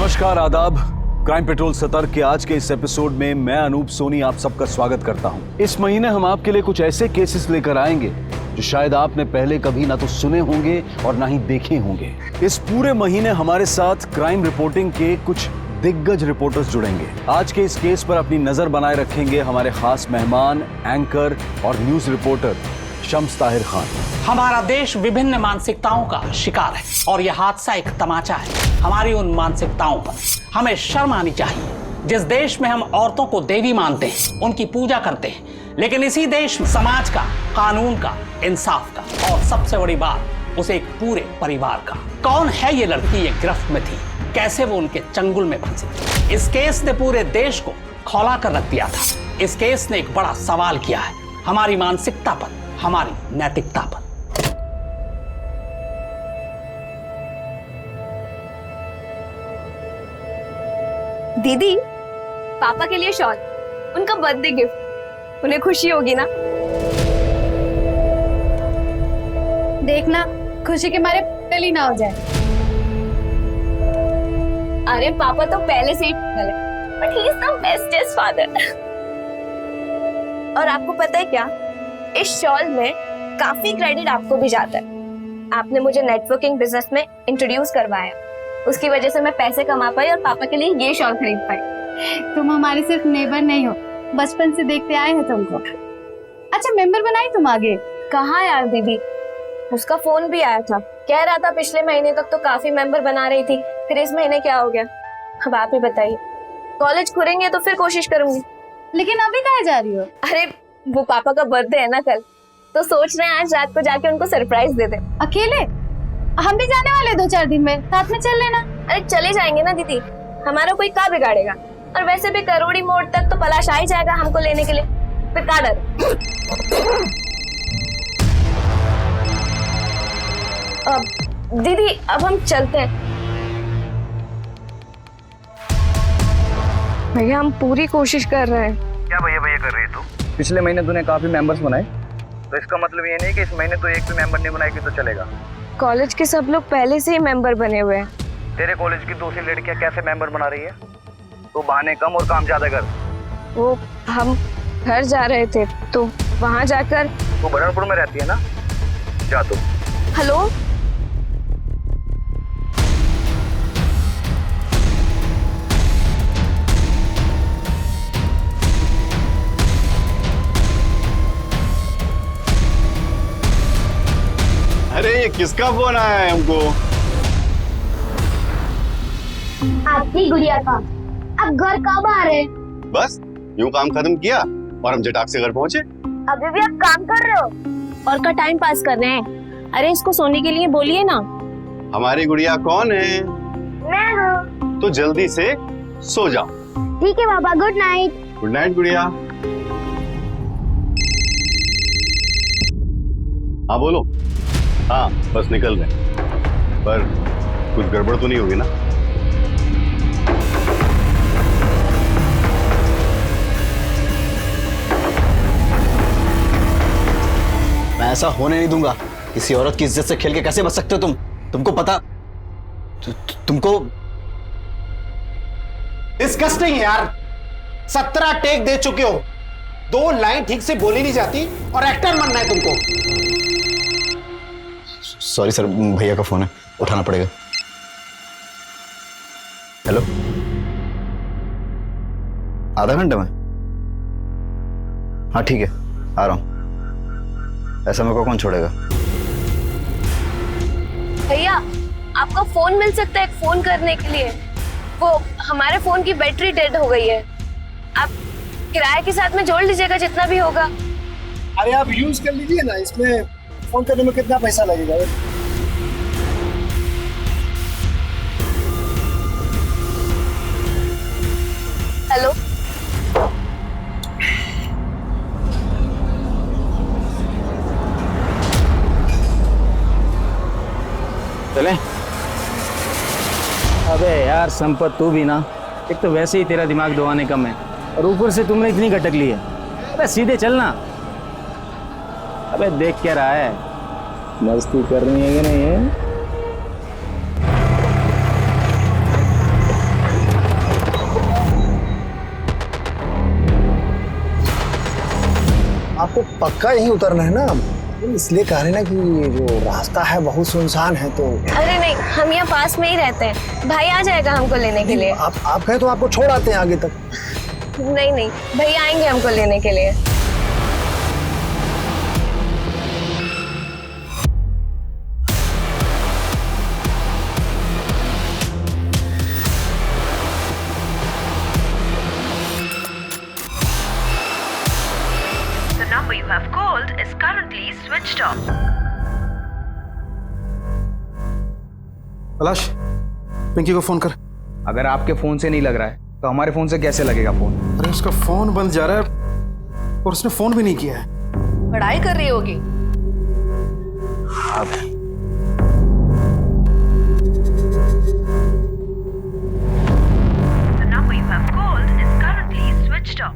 नमस्कार, आदाब। Crime petrol सतर्क के आज के इस एपिसोड में मैं अनूप सोनी आप सबका स्वागत करता हूं। इस महीने हम आपके लिए कुछ ऐसे केसेस लेकर आएंगे जो शायद आपने पहले कभी ना तो सुने होंगे और ना ही देखे होंगे। इस पूरे महीने हमारे साथ क्राइम रिपोर्टिंग के कुछ दिग्गज रिपोर्टर्स जुड़ेंगे। आज के इस केस पर अपनी नजर बनाए रखेंगे हमारे खास मेहमान, एंकर और न्यूज रिपोर्टर शम्स ताहिर खान। हमारा देश विभिन्न मानसिकताओं का शिकार है और यह हादसा एक तमाचा है हमारी उन मानसिकताओं पर। हमें शर्म आनी चाहिए। जिस देश में हम औरतों को देवी मानते हैं, उनकी पूजा करते हैं, लेकिन इसी देश में समाज का, कानून का, इंसाफ का और सबसे बड़ी बात उसे एक पूरे परिवार का। कौन है ये लड़की? ये गिरफ्त में थी, कैसे वो उनके चंगुल में फंसी? इस केस ने पूरे देश को खौला कर रख दिया था। इस केस ने एक बड़ा सवाल किया है हमारी मानसिकता पर, हमारी नैतिकता पर। दीदी, पापा के लिए शॉल, उनका बर्थडे गिफ्ट, उन्हें खुशी होगी ना? देखना खुशी के मारे पगली ना हो जाए। अरे पापा तो पहले से ही पागल है, but he is the bestest father. और आपको पता है क्या, इस शॉल में काफी क्रेडिट आपको भी जाता है। आपने मुझे नेटवर्किंग बिजनेस में इंट्रोड्यूस करवाया, उसकी वजह से मैं पैसे कमा पाई और पापा के लिए ये शॉल खरीद पाई। तुम हमारी सिर्फ नेबर नहीं हो, बचपन से देखते आए हैं तुमको। अच्छा, मेंबर बनाई तुम आगे? कहाँ यार दीदी, उसका फोन भी आया था, कह रहा था पिछले महीने तक तो काफी मेंबर बना रही थी, फिर इस महीने क्या हो गया? अब आप ही बताइए। कॉलेज खुलेंगे तो फिर कोशिश करूंगी। लेकिन अभी कहाँ जा रही हो? अरे वो पापा का बर्थडे है ना कल, तो सोच रहे हैं आज रात को जाके उनको सरप्राइज दे दे। अकेले? हम भी जाने वाले 2-4 दिन में, साथ में चल लेना। अरे चले जाएंगे ना दीदी, हमारा कोई क्या बिगाड़ेगा? और वैसे भी करोड़ी मोड़ तक तो पलाश आ ही जाएगा हमको लेने के लिए, फिर क्या डर? दीदी अब हम चलते हैं। भैया हम पूरी कोशिश कर रहे हैं। क्या भैया भैया कर रही है तू? पिछले महीने तूने काफी मेंबर्स बनाए, तो इसका मतलब ये नहीं कि इस महीने तो एक भी मेंबर नहीं बनाएगी तो चलेगा। कॉलेज के सब लोग पहले से ही मेंबर बने हुए हैं। तेरे कॉलेज की दूसरी लड़कियां कैसे मेंबर बना रही है? तू बहाने कम और काम ज्यादा कर। वो हम घर जा रहे थे तो वहाँ जाकर। तू बरनपुर में रहती है ना? जा तू। हेलो, अरे ये किसका फोन आया है हमको? आपकी गुड़िया का। अब घर कब आ रहे? बस यूं काम खत्म किया और हम जटाक से घर पहुंचे। अभी भी आप काम कर रहे हो और का टाइम पास कर रहे हैं? अरे इसको सोने के लिए बोलिए ना। हमारी गुड़िया कौन है? मैं हूँ। तो जल्दी से सो जाओ। ठीक है बाबा, गुड नाइट। गुड नाइट गुड़िया। हाँ बोलो। हाँ बस निकल रहे, पर कुछ गड़बड़ तो नहीं होगी ना? मैं ऐसा होने नहीं दूंगा। किसी औरत की इज्जत से खेल के कैसे बच सकते हो तुम? तुमको पता तुमको डिस्गस्टिंग है यार। 17 टेक दे चुके हो, 2 लाइन ठीक से बोली नहीं जाती और एक्टर बनना है तुमको। सॉरी सर, भैया का फोन है, उठाना पड़ेगा। हेलो, आधा घंटे में? हाँ ठीक है, आ रहा हूँ। ऐसा मेरे को कौन छोड़ेगा? भैया आपका फोन मिल सकता है फोन करने के लिए? वो हमारे फोन की बैटरी डेड हो गई है, आप किराए के साथ में जोड़ लीजिएगा जितना भी होगा। अरे आप यूज कर लीजिए ना, इसमें फोन करने में कितना पैसा लगेगा? हेलो, चले? अबे यार संपत, तू भी ना, एक तो वैसे ही तेरा दिमाग दबाने कम है और ऊपर से तुमने इतनी गटक ली है। अबे सीधे चलना। अबे देख क्या रहा है, मस्ती करनी है कि नहीं है? पक्का यहीं उतरना है ना? इसलिए कह रहे ना कि जो रास्ता है बहुत सुनसान है, तो अरे नहीं, हम यहाँ पास में ही रहते हैं, भाई आ जाएगा हमको लेने के लिए। आप कहें तो आपको छोड़ आते हैं आगे तक। नहीं नहीं, भैया आएंगे हमको लेने के लिए। The number you have called is currently switched off. पलाश, पिंकी को फोन कर। अगर आपके फोन से नहीं लग रहा है तो हमारे फोन से कैसे लगेगा फोन? अरे उसका फोन बंद जा रहा है और उसने फोन भी नहीं किया है। पढ़ाई कर रही होगी। The number you have called is currently switched off.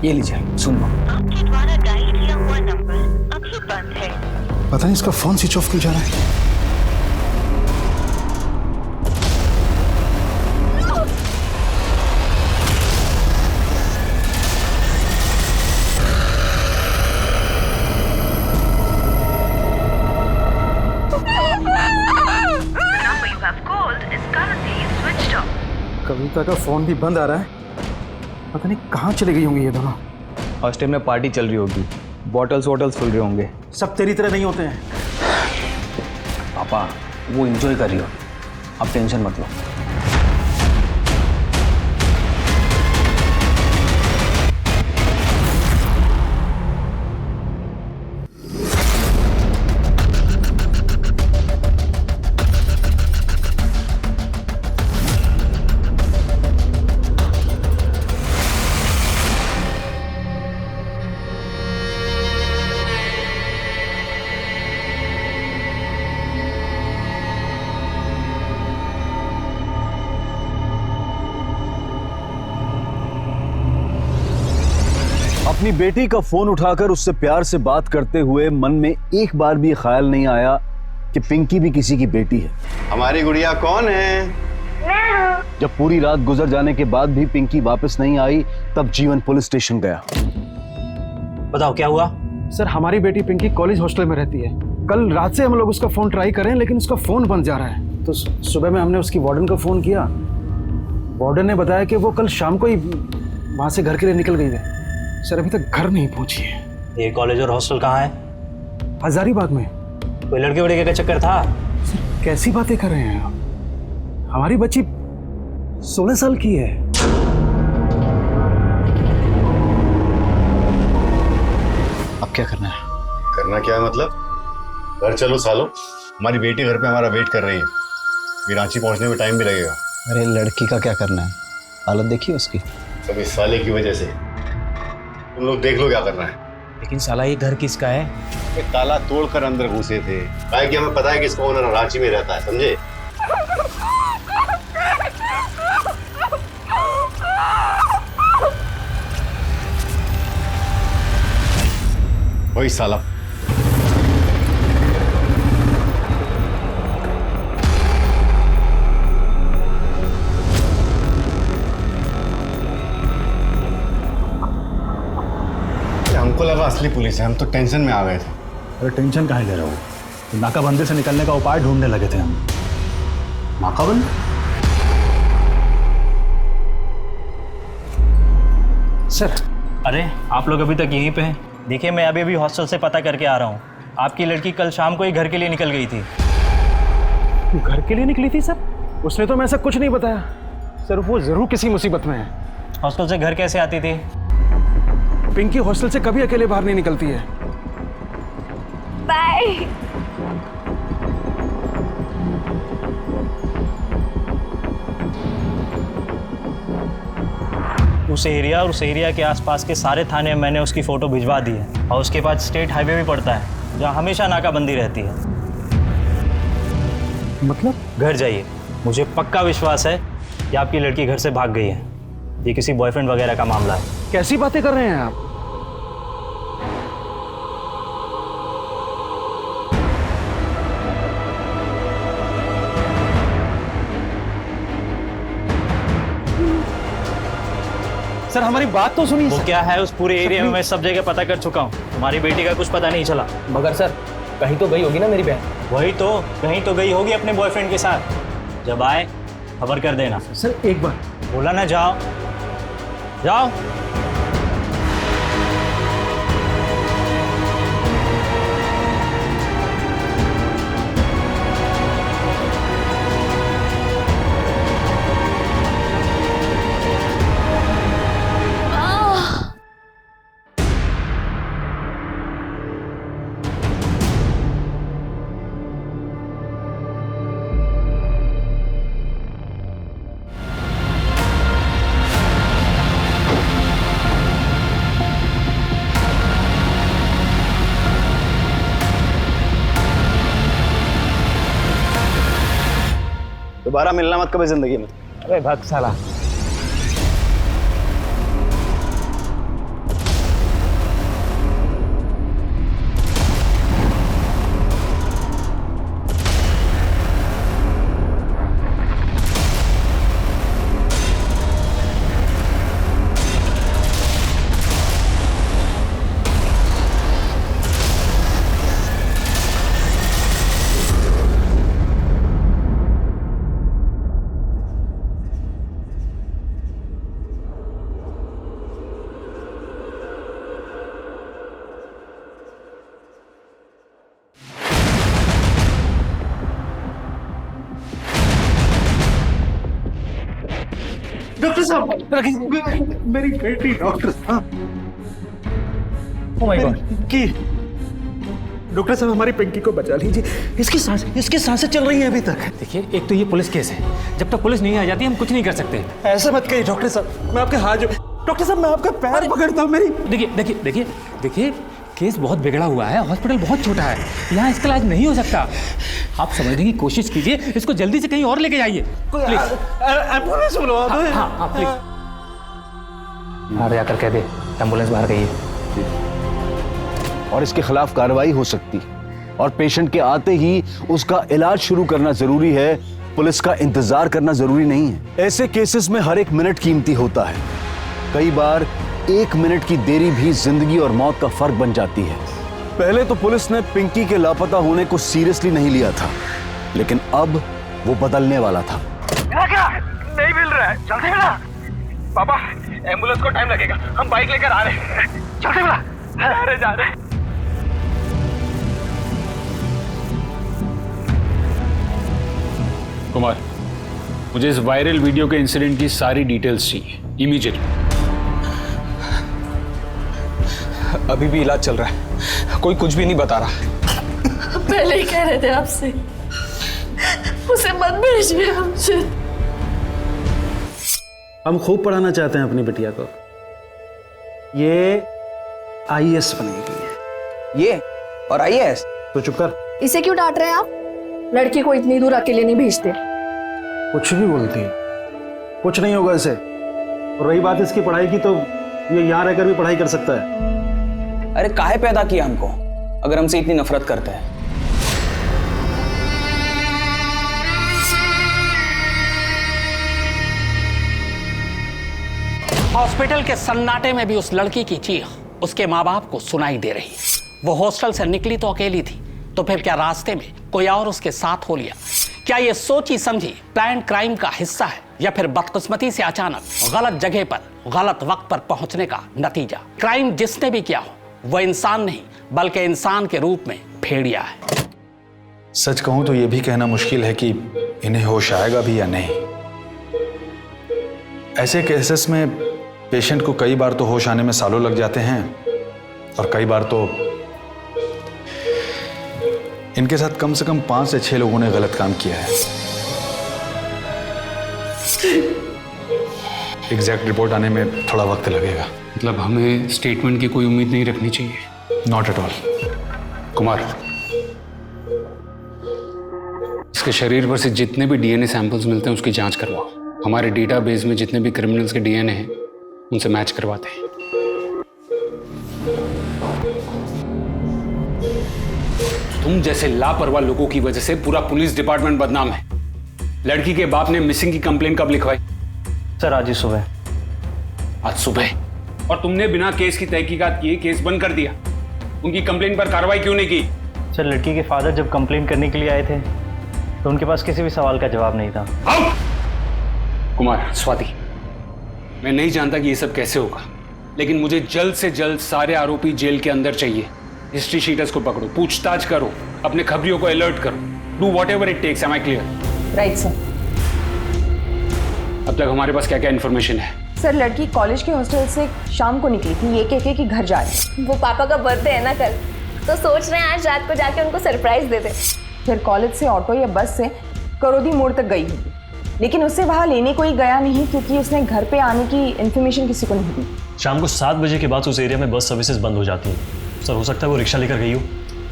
ये लीजिए, सुन लो। आपके द्वारा डायल किया हुआ नंबर अभी बंद है। पता नहीं इसका फोन स्विच ऑफ क्यों जा रहा है। The number you have called is currently switched off. कविता का फोन भी बंद आ रहा है। पता नहीं कहाँ चली गई होंगी ये दोनों। हॉस्टल में पार्टी चल रही होगी, बॉटल्स वॉटल्स खुल रहे होंगे। सब तेरी तरह नहीं होते हैं। पापा, वो एंजॉय कर रही हो, आप टेंशन मत लो। अपनी बेटी का फोन उठाकर उससे प्यार से बात करते हुए मन में एक बार भी ख्याल नहीं आया कि पिंकी भी किसी की बेटी है। हमारी गुड़िया कौन है? जब पूरी रात गुजर जाने के बाद भी पिंकी वापस नहीं आई, तब जीवन पुलिस स्टेशन गया। बताओ क्या हुआ? सर, हमारी बेटी पिंकी कॉलेज हॉस्टल में रहती है। कल रात से हम लोग उसका फोन ट्राई कर रहे हैं, लेकिन उसका फोन बंद जा रहा है। तो सुबह में हमने उसकी वार्डन को फोन किया। वार्डन ने बताया कि वो कल शाम को ही वहां से घर के लिए निकल गई है। सर, अभी तक घर नहीं पहुंची है। ये कॉलेज और हॉस्टल कहाँ है? हजारीबाग में। कोई लड़के वड़के का चक्कर था? सर, कैसी बातें कर रहे हैं आप? हमारी बच्ची 16 साल की है। अब क्या करना है? करना क्या है मतलब? घर चलो सालो, हमारी बेटी घर पे हमारा वेट कर रही है। ये रांची पहुंचने में टाइम भी लगेगा। अरे लड़की का क्या करना है? हालत देखिए उसकी। सब इस साले की वजह से। तुम लोग देख लो क्या करना है। लेकिन साला ये घर किसका है? ये ताला तोड़कर अंदर घुसे थे। काहे कि हमें पता है कि इसका ओनर रांची में रहता है, समझे? वही साला। हमको लगा असली पुलिस है, हम तो टेंशन में आ गए थे। अरे टेंशन काहे ले रहे हो? तो नाकाबंदी से निकलने का उपाय ढूंढने लगे थे हम। नाकाबंदी? सर, अरे आप लोग अभी तक यहीं पे हैं? देखिए, मैं अभी हॉस्टल से पता करके आ रहा हूँ। आपकी लड़की कल शाम को ही घर के लिए निकल गई थी। घर के लिए निकली थी सर? उसने तो मैं ऐसा कुछ नहीं बताया। सर, वो जरूर किसी मुसीबत में है। हॉस्टल से घर कैसे आती थी? पिंकी हॉस्टल से कभी अकेले बाहर नहीं निकलती है। बाय। उस एरिया के आसपास के सारे थाने में मैंने उसकी फ़ोटो भिजवा दी है। और उसके बाद स्टेट हाईवे भी पड़ता है, जहाँ हमेशा नाकाबंदी रहती है। मतलब? घर जाइए, मुझे पक्का विश्वास है कि आपकी लड़की घर से भाग गई है। ये किसी बॉयफ्रेंड वगैरह का मामला है। कैसी बातें कर रहे हैं आप? सर हमारी बात तो सुनिए। वो क्या है, उस पूरे एरिया में मैं सब जगह पता कर चुका हूँ, तुम्हारी बेटी का कुछ पता नहीं चला। मगर सर कहीं तो गई होगी ना मेरी बहन। वही तो, कहीं तो गई होगी अपने बॉयफ्रेंड के साथ। जब आए खबर कर देना। सर एक बार बोला ना, जाओ जाओ। दोबारा मिलना मत कभी जिंदगी में। अरे भग साला। डॉक्टर साहब, मेरी बेटी डॉक्टर साहब। Oh my God. की डॉक्टर साहब हमारी पिंकी को बचा लीजिए, इसकी सांसें चल रही हैं अभी तक। देखिए, एक तो ये पुलिस केस है, जब तक पुलिस नहीं आ जाती हम कुछ नहीं कर सकते। ऐसा मत कहिए डॉक्टर साहब, मैं आपके हाथ डॉक्टर साहब मैं आपका पैर पकड़ता हूँ। मेरी देखिए देखिए देखिए देखिए, केस बहुत बिगड़ा हुआ है, हॉस्पिटल बहुत छोटा है, यहाँ इसका इलाज नहीं हो सकता। आप समझने की कोशिश कीजिए, इसको जल्दी से कहीं और लेके जाइए प्लीज। एम्बुलेंस बुलवा दो। हाँ प्लीज, बाहर जाकर कह दे एम्बुलेंस बाहर गई है। और इसके खिलाफ कार्रवाई हो सकती है और पेशेंट के आते ही उसका इलाज शुरू करना जरूरी है। पुलिस का इंतजार करना जरूरी नहीं है। ऐसे केसेस में हर एक मिनट कीमती होता है। कई बार एक मिनट की देरी भी जिंदगी और मौत का फर्क बन जाती है। पहले तो पुलिस ने पिंकी के लापता होने को सीरियसली नहीं लिया था, लेकिन अब वो बदलने वाला था। क्या नहीं मिल रहा है, जल्दी मिला पापा, एम्बुलेंस को टाइम लगेगा, हम बाइक लेकर आ रहे हैं, जल्दी मिला। अरे जा रहे। कुमार, मुझे इस वायरल वीडियो के इंसिडेंट की सारी डिटेल्स चाहिए इमीडिएटली। अभी भी इलाज चल रहा है, कोई कुछ भी नहीं बता रहा। पहले ही कह रहे थे आपसे, उसे मत भेजिए हमसे। हम खूब पढ़ाना चाहते हैं अपनी बिटिया को, ये IAS बनेगी। ये और IAS? तो चुप कर। इसे क्यों डांट रहे हैं आप? लड़की को इतनी दूर अकेले नहीं भेजते। कुछ भी बोलती है, कुछ नहीं होगा इसे। और रही बात इसकी पढ़ाई की, तो ये यहाँ रहकर भी पढ़ाई कर सकता है। अरे काहे पैदा किया हमको अगर हमसे इतनी नफरत करता है? हॉस्पिटल के सन्नाटे में भी उस लड़की की चीख उसके माँ बाप को सुनाई दे रही। वो हॉस्टल से निकली तो अकेली थी, तो फिर क्या रास्ते में कोई और उसके साथ हो लिया? क्या ये सोची समझी प्लान क्राइम का हिस्सा है, या फिर बदकिस्मती से अचानक गलत जगह पर गलत वक्त पर पहुंचने का नतीजा? क्राइम जिसने भी किया हो वह इंसान नहीं बल्कि इंसान के रूप में भेड़िया है। सच कहूं तो यह भी कहना मुश्किल है कि इन्हें होश आएगा भी या नहीं। ऐसे केसेस में पेशेंट को कई बार तो होश आने में सालों लग जाते हैं, और कई बार तो इनके साथ कम से कम 5 से 6 लोगों ने गलत काम किया है। एग्जैक्ट रिपोर्ट आने में थोड़ा वक्त लगेगा। मतलब हमें स्टेटमेंट की कोई उम्मीद नहीं रखनी चाहिए? Not at all. कुमार, इसके शरीर पर से जितने भी DNA सैंपल्स मिलते हैं उसकी जांच करवाओ। हमारे डेटाबेस में जितने भी क्रिमिनल्स के DNA हैं उनसे मैच करवाते हैं। तुम जैसे लापरवाह लोगों की वजह से पूरा पुलिस डिपार्टमेंट बदनाम है। लड़की के बाप ने मिसिंग की कंप्लेन कब लिखवाई? सर आज ही सुबह। आज सुबह। और तुमने बिना केस की तहकीकात किए केस बंद कर दिया। उनकी कंप्लेंट पर कार्रवाई क्यों नहीं की? सर, लड़की के फादर जब कंप्लेंट करने के लिए आए थे तो उनके पास किसी भी सवाल का जवाब नहीं था। कुमार, स्वाति, मैं नहीं जानता कि ये सब कैसे होगा, लेकिन मुझे जल्द से जल्द सारे आरोपी जेल के अंदर चाहिए। हिस्ट्री शीटर्स को पकड़ो, पूछताछ करो, अपने खबरियों को अलर्ट करो। Do whatever it takes. Am I clear? Right sir. अब तक हमारे पास क्या क्या इन्फॉर्मेशन है? सर, लड़की कॉलेज के हॉस्टल से शाम को निकली थी ये कह के कि घर जा रही। वो पापा का बर्थडे है ना कल, तो सोच रहे हैं आज रात को जाके उनको सरप्राइज दे दे। फिर कॉलेज से ऑटो या बस से करोदी मोड़ तक गई होगी, लेकिन उससे वहां लेने कोई गया नहीं क्योंकि उसने घर पे आने की इन्फॉर्मेशन किसी को नहीं दी। शाम को 7 बजे के बाद उस एरिया में बस सर्विसेज बंद हो जाती है। सर, हो सकता है वो रिक्शा लेकर गई हो।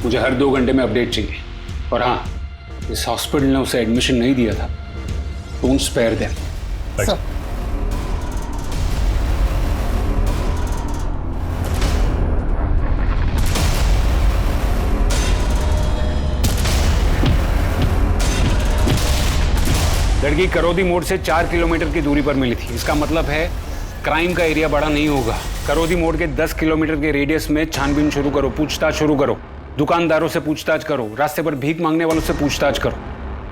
मुझे हर 2 घंटे में अपडेट चाहिए। और हाँ, इस हॉस्पिटल ने उसे एडमिशन नहीं दिया था। Don't spare them. सर, लड़की करोदी मोड़ से 4 किलोमीटर की दूरी पर मिली थी। इसका मतलब है क्राइम का एरिया बड़ा नहीं होगा। करोदी मोड़ के 10 किलोमीटर के रेडियस में छानबीन शुरू करो, पूछताछ शुरू करो, दुकानदारों से पूछताछ करो, रास्ते पर भीख मांगने वालों से पूछताछ करो,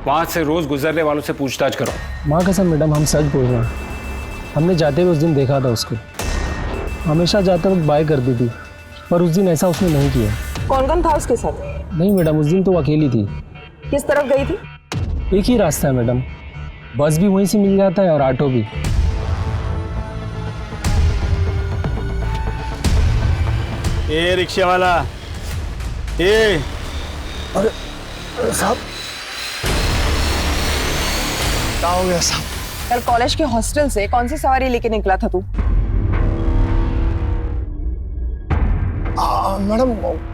वहां से रोज गुजरने वालों से पूछताछ करो। माँ कसम मैडम, हम सच बोल रहे हैं। हमने जाते हुए उस दिन देखा था उसको। हमेशा जाते वक्त बाय करती थी, पर उस दिन ऐसा उसने नहीं किया। कौन कौन था उसके साथ? नहीं मैडम, उस दिन तो वो अकेली थी। किस तरफ गई थी? एक ही रास्ता है मैडम, बस भी वहीं से मिल जाता है और ऑटो भी। ए रिक्शे वाला, ए अरे साहब, क्या हो गया साहब? कल कॉलेज के हॉस्टल से कौन सी सवारी लेके निकला था तू? मैडम,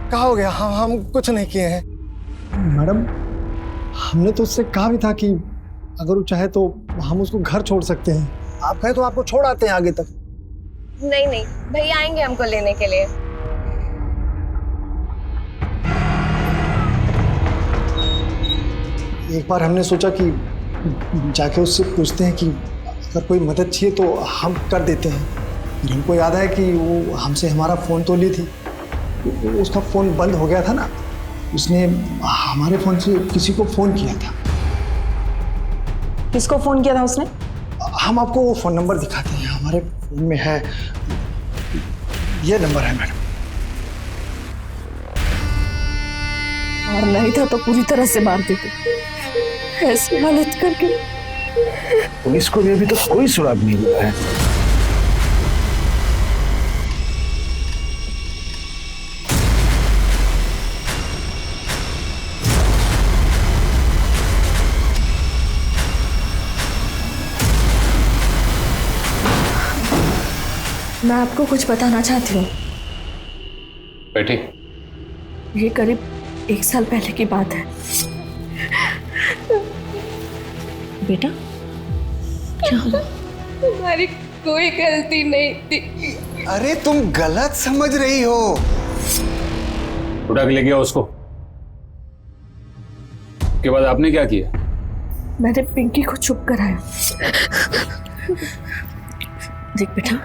क्या हो गया? हम कुछ नहीं किए हैं मैडम। हमने तो उससे कहा भी था कि अगर वो चाहे तो हम उसको घर छोड़ सकते हैं। आप कहें तो आपको छोड़ आते हैं आगे तक। नहीं नहीं, भैया आएंगे हमको लेने के लिए। एक बार हमने सोचा कि जाके उससे पूछते हैं कि अगर कोई मदद चाहिए तो हम कर देते हैं। फिर हमको याद है कि वो हमसे हमारा फ़ोन तो ली थी, उसका फ़ोन बंद हो गया था ना, उसने हमारे फ़ोन से किसी को फ़ोन किया था। किसको फ़ोन किया था उसने? हम आपको वो फ़ोन नंबर दिखाते हैं, हमारे फ़ोन में है, ये नंबर है मैडम। और नहीं था तो पूरी तरह से मार देते। ऐसी हालत करके पुलिस को भी अभी तो कोई सुराग नहीं मिला है। मैं आपको कुछ बताना चाहती हूँ। बैठे। ये करीब 1 साल पहले की बात है। बेटा, क्या हमारी कोई गलती नहीं थी। अरे तुम गलत समझ रही हो। उठा के ले गया उसको। के बाद आपने क्या किया? मैंने पिंकी को चुप कराया। देख बेटा,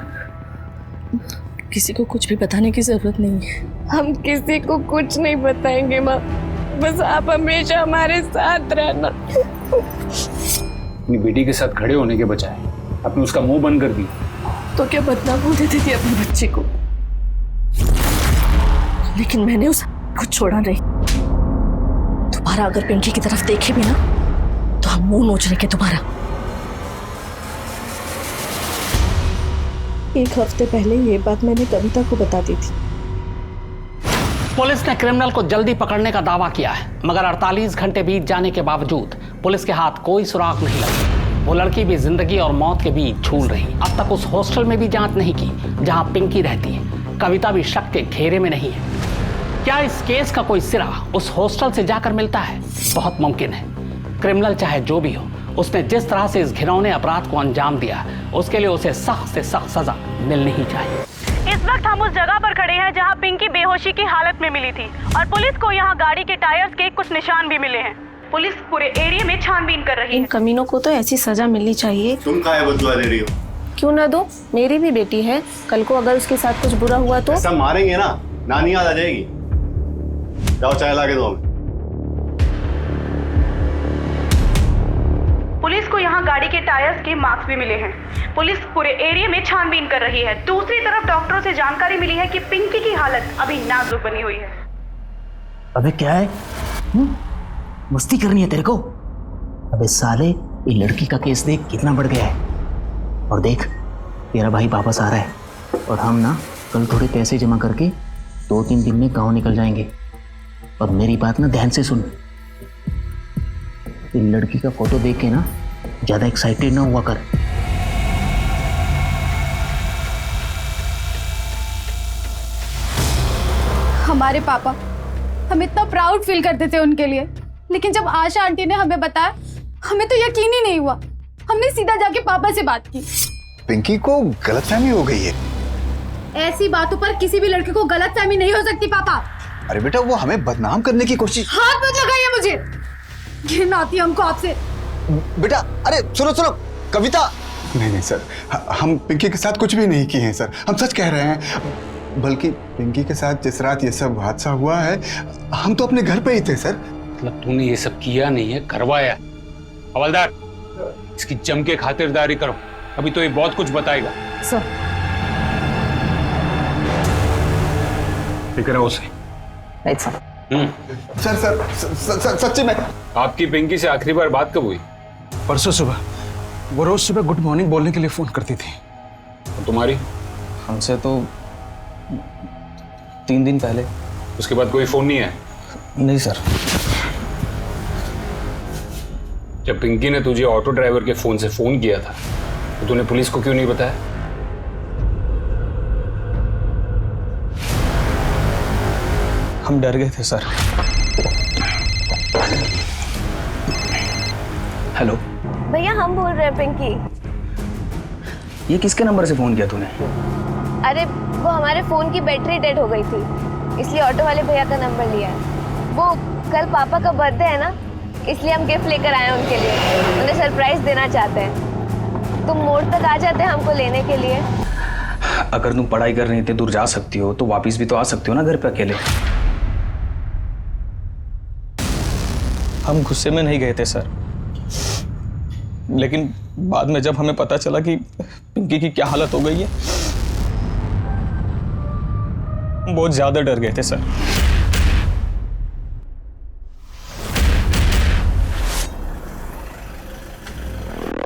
किसी को कुछ भी बताने की जरूरत नहीं है। हम किसी को कुछ नहीं बताएंगे माँ, बस आप हमेशा हमारे साथ रहना। अपनी बेटी के साथ खड़े होने के बजाय आपने उसका मुंह बंद कर दिया। तो क्या बदनाम हो देती थी अपने बच्चे को, लेकिन मैंने उसको छोड़ा नहीं। दोबारा अगर पिंकी की तरफ देखे भी ना तो हम मुंह नोच लेंगे दोबारा। 1 हफ्ते पहले ये बात मैंने कविता को बता दी थी। पुलिस ने क्रिमिनल को जल्दी पकड़ने का दावा किया है, मगर 48 घंटे बीत जाने के बावजूद पुलिस के हाथ कोई सुराग नहीं लगा। वो लड़की भी जिंदगी और मौत के बीच झूल रही। अब तक उस हॉस्टल में भी जांच नहीं की जहां पिंकी रहती है। कविता भी शक के घेरे में नहीं है। क्या इस केस का कोई सिरा उस हॉस्टल से जाकर मिलता है? बहुत मुमकिन है। क्रिमिनल चाहे जो भी हो, उसने जिस तरह से इस घिनौने अपराध को अंजाम दिया, उसके लिए उसे सख्त से सख्त सजा मिलनी ही चाहिए। इस वक्त हम उस जगह पर खड़े हैं जहां पिंकी बेहोशी की हालत में मिली थी और पुलिस को यहां गाड़ी के टायर्स के कुछ निशान भी मिले हैं। पुलिस पूरे एरिया में छानबीन कर रही है। इन कमीनों को तो ऐसी सजा मिलनी चाहिए। तुम काहे बदला ले रही हो? क्यों ना दूं? मेरी भी बेटी है, कल को अगर उसके साथ कुछ बुरा हुआ तो सब मारेंगे ना, नानी याद आ जाएगी। जाओ चाय ला के दो हमें। पुलिस को यहाँ गाड़ी के टायर्स के मार्क्स भी मिले हैं। पुलिस पूरे एरिया में छानबीन कर रही है। दूसरी तरफ डॉक्टरों से जानकारी मिली है कि पिंकी की हालत अभी नाजुक बनी हुई है। अबे क्या है? मस्ती करनी है तेरे को? अबे साले, ये लड़की का केस देख कितना बढ़ गया है। और देख, तेरा भाई वापस आ रहा है और हम ना कल थोड़े पैसे जमा करके 2-3 दिन में गाँव निकल जाएंगे। और मेरी बात ना ध्यान से सुन, ये लड़की का फोटो देख के ना ज्यादा एक्साइटेड ना हुआ कर। हमारे पापा, हम इतना प्राउड फील करते थे उनके लिए, लेकिन जब आशा आंटी ने हमें बताया, हमें तो यकीन ही नहीं हुआ। हमने सीधा जाके पापा से बात की। पिंकी को गलतफहमी हो गई है। ऐसी बातों पर किसी भी लड़के को गलतफहमी नहीं हो सकती पापा। अरे बेटा, वो हमें बदनाम करने की कोशिश। हाथ मत लगाइए मुझे, घिन आती है हमको आपसे। बेटा, अरे सुनो सुनो, कविता। नहीं सर, हम पिंकी के साथ कुछ भी नहीं किए हैं सर, हम सच कह रहे हैं। बल्कि पिंकी के साथ जिस रात ये सब हादसा हुआ है, हम तो अपने घर पे ही थे सर। मतलब तूने ये सब किया नहीं है, करवाया। हवलदार, इसकी जम के खातिरदारी करो, अभी तो ये बहुत कुछ बताएगा। सर, फिक्र है उसे। सर सच्ची में। आपकी पिंकी से आखिरी बार बात कब हुई? परसों सुबह। वो रोज सुबह गुड मॉर्निंग बोलने के लिए फोन करती थी। और तुम्हारी? हमसे तो 3 दिन पहले। उसके बाद कोई फोन नहीं है? नहीं सर। जब पिंकी ने तुझे ऑटो ड्राइवर के फोन से फोन किया था तो तूने पुलिस को क्यों नहीं बताया? हम डर गए थे सर। हेलो भैया, हम बोल रहे हैं पिंकी। ये किसके नंबर से फोन किया तूने? अरे वो हमारे फोन की बैटरी डेड हो गई थी, इसलिए ऑटो वाले भैया का नंबर लिया है। वो कल पापा का बर्थडे है ना, इसलिए हम गिफ्ट लेकर आए हैं उनके लिए। उन्हें सरप्राइज देना चाहते हैं। तुम मोड़ तक आ जाते हैं हमको लेने के लिए। अगर तुम पढ़ाई कर रही थी, दूर जा सकती हो तो वापस भी तो आ सकती हो ना घर पे अकेले। हम गुस्से में नहीं गए थे सर, लेकिन बाद में जब हमें पता चला कि पिंकी की क्या हालत हो गई है, बहुत ज्यादा डर गए थे सर।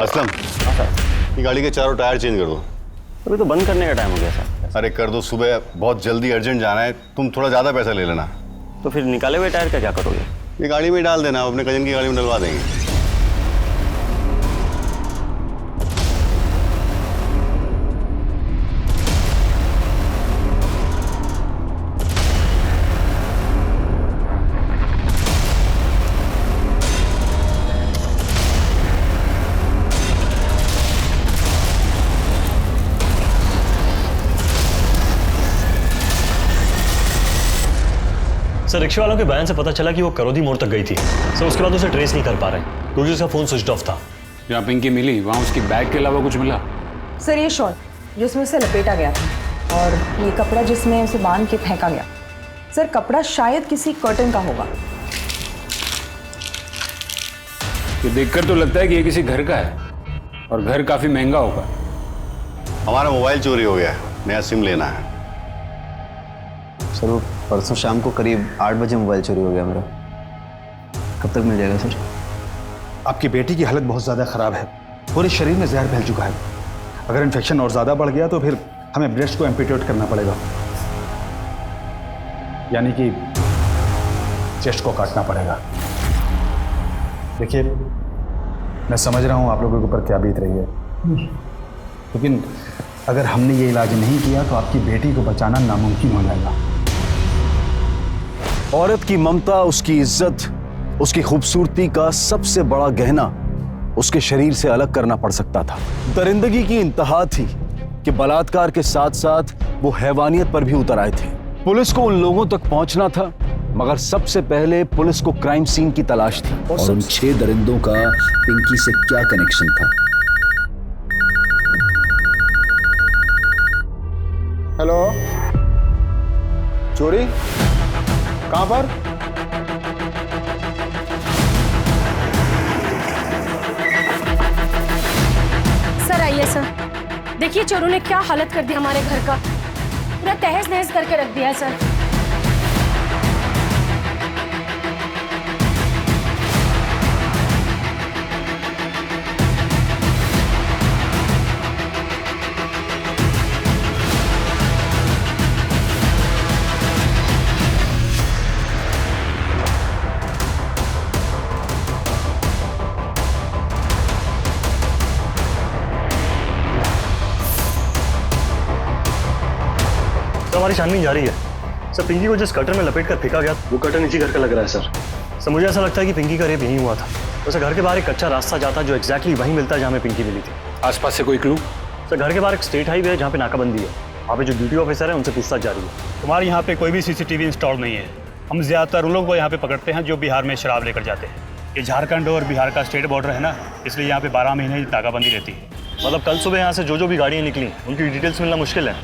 असलम, ये गाड़ी के चारों टायर चेंज कर दो। अभी तो बंद करने का टाइम हो गया सर। अरे कर दो, सुबह बहुत जल्दी अर्जेंट जाना है। तुम थोड़ा ज़्यादा पैसा ले लेना। तो फिर निकाले हुए टायर का क्या करोगे? ये गाड़ी में डाल देना, अपने कजन की गाड़ी में डलवा देंगे। सर, रिक्शा वालों के बयान से पता चला कि वो करोदी मोड़ तक गई थी। सर, उसके बाद उसे ट्रेस नहीं कर पा रहे क्योंकि उसका फोन स्विच ऑफ था। जहाँ पिंकी मिली वहाँ उसकी बैग के अलावा कुछ मिला? सर, ये शॉल जिसमें उसे लपेटा गया था और ये कपड़ा जिसमें उसे बांध के फेंका गया। सर, कपड़ा शायद किसी कर्टन का होगा। ये देखकर तो लगता है कि ये किसी घर का है और घर काफी महंगा होगा। हमारा मोबाइल चोरी हो गया है, नया सिम लेना है। सर, वो परसों शाम को करीब 8 बजे मोबाइल चोरी हो गया मेरा। कब तक मिल जाएगा सर? आपकी बेटी की हालत बहुत ज़्यादा ख़राब है, पूरे शरीर में जहर फैल चुका है। अगर इन्फेक्शन और ज़्यादा बढ़ गया तो फिर हमें ब्रेस्ट को एम्पुटेट करना पड़ेगा, यानी कि चेस्ट को काटना पड़ेगा। देखिए, मैं समझ रहा हूँ आप लोगों के ऊपर क्या बीत रही है, लेकिन अगर हमने ये इलाज नहीं किया तो आपकी बेटी को बचाना नामुमकिन हो जाएगा। औरत की ममता, उसकी इज्जत, उसकी खूबसूरती का सबसे बड़ा गहना उसके शरीर से अलग करना पड़ सकता था। दरिंदगी की इंतहा थी कि बलात्कार के साथ साथ वो हैवानियत पर भी उतर आए थे। पुलिस को उन लोगों तक पहुंचना था, मगर सबसे पहले पुलिस को क्राइम सीन की तलाश थी। और उन 6 दरिंदों का पिंकी से क्या कनेक्शन था? हेलो, चोरी कहाँ पर? सर आइए सर, देखिए चोरों ने क्या हालत कर दी हमारे घर का, पूरा तहस नहस करके रख दिया है सर। तो हमारी छानबीन जारी है सर। पिंकी को जिस कटर में लपेट कर फेंका गया वो कटर इसी घर का लग रहा है सर। मुझे ऐसा लगता है कि पिंकी का रेप यहीं हुआ था। वैसे घर के बाहर एक कच्चा रास्ता जाता जो एग्जैक्टली वहीं मिलता है जहाँ में पिंकी मिली थी। आसपास से कोई क्लू? सर घर के बाहर एक स्टेट हाईवे है जहाँ पे नाकाबंदी है। वहाँ पे जो ड्यूटी ऑफिसर है उनसे पूछताछ जारी है। तुम्हारे यहाँ पे कोई भी सीसीटीवी इंस्टॉल नहीं है। हम ज़्यादातर उन लोगों को यहाँ पे पकड़ते हैं जो बिहार में शराब लेकर जाते हैं। ये झारखंड और बिहार का स्टेट बॉर्डर है ना, इसलिए यहाँ पे 12 महीने नाकाबंदी रहती है। मतलब कल सुबह यहाँ से जो भी गाड़ियाँ निकली उनकी डिटेल्स मिलना मुश्किल है।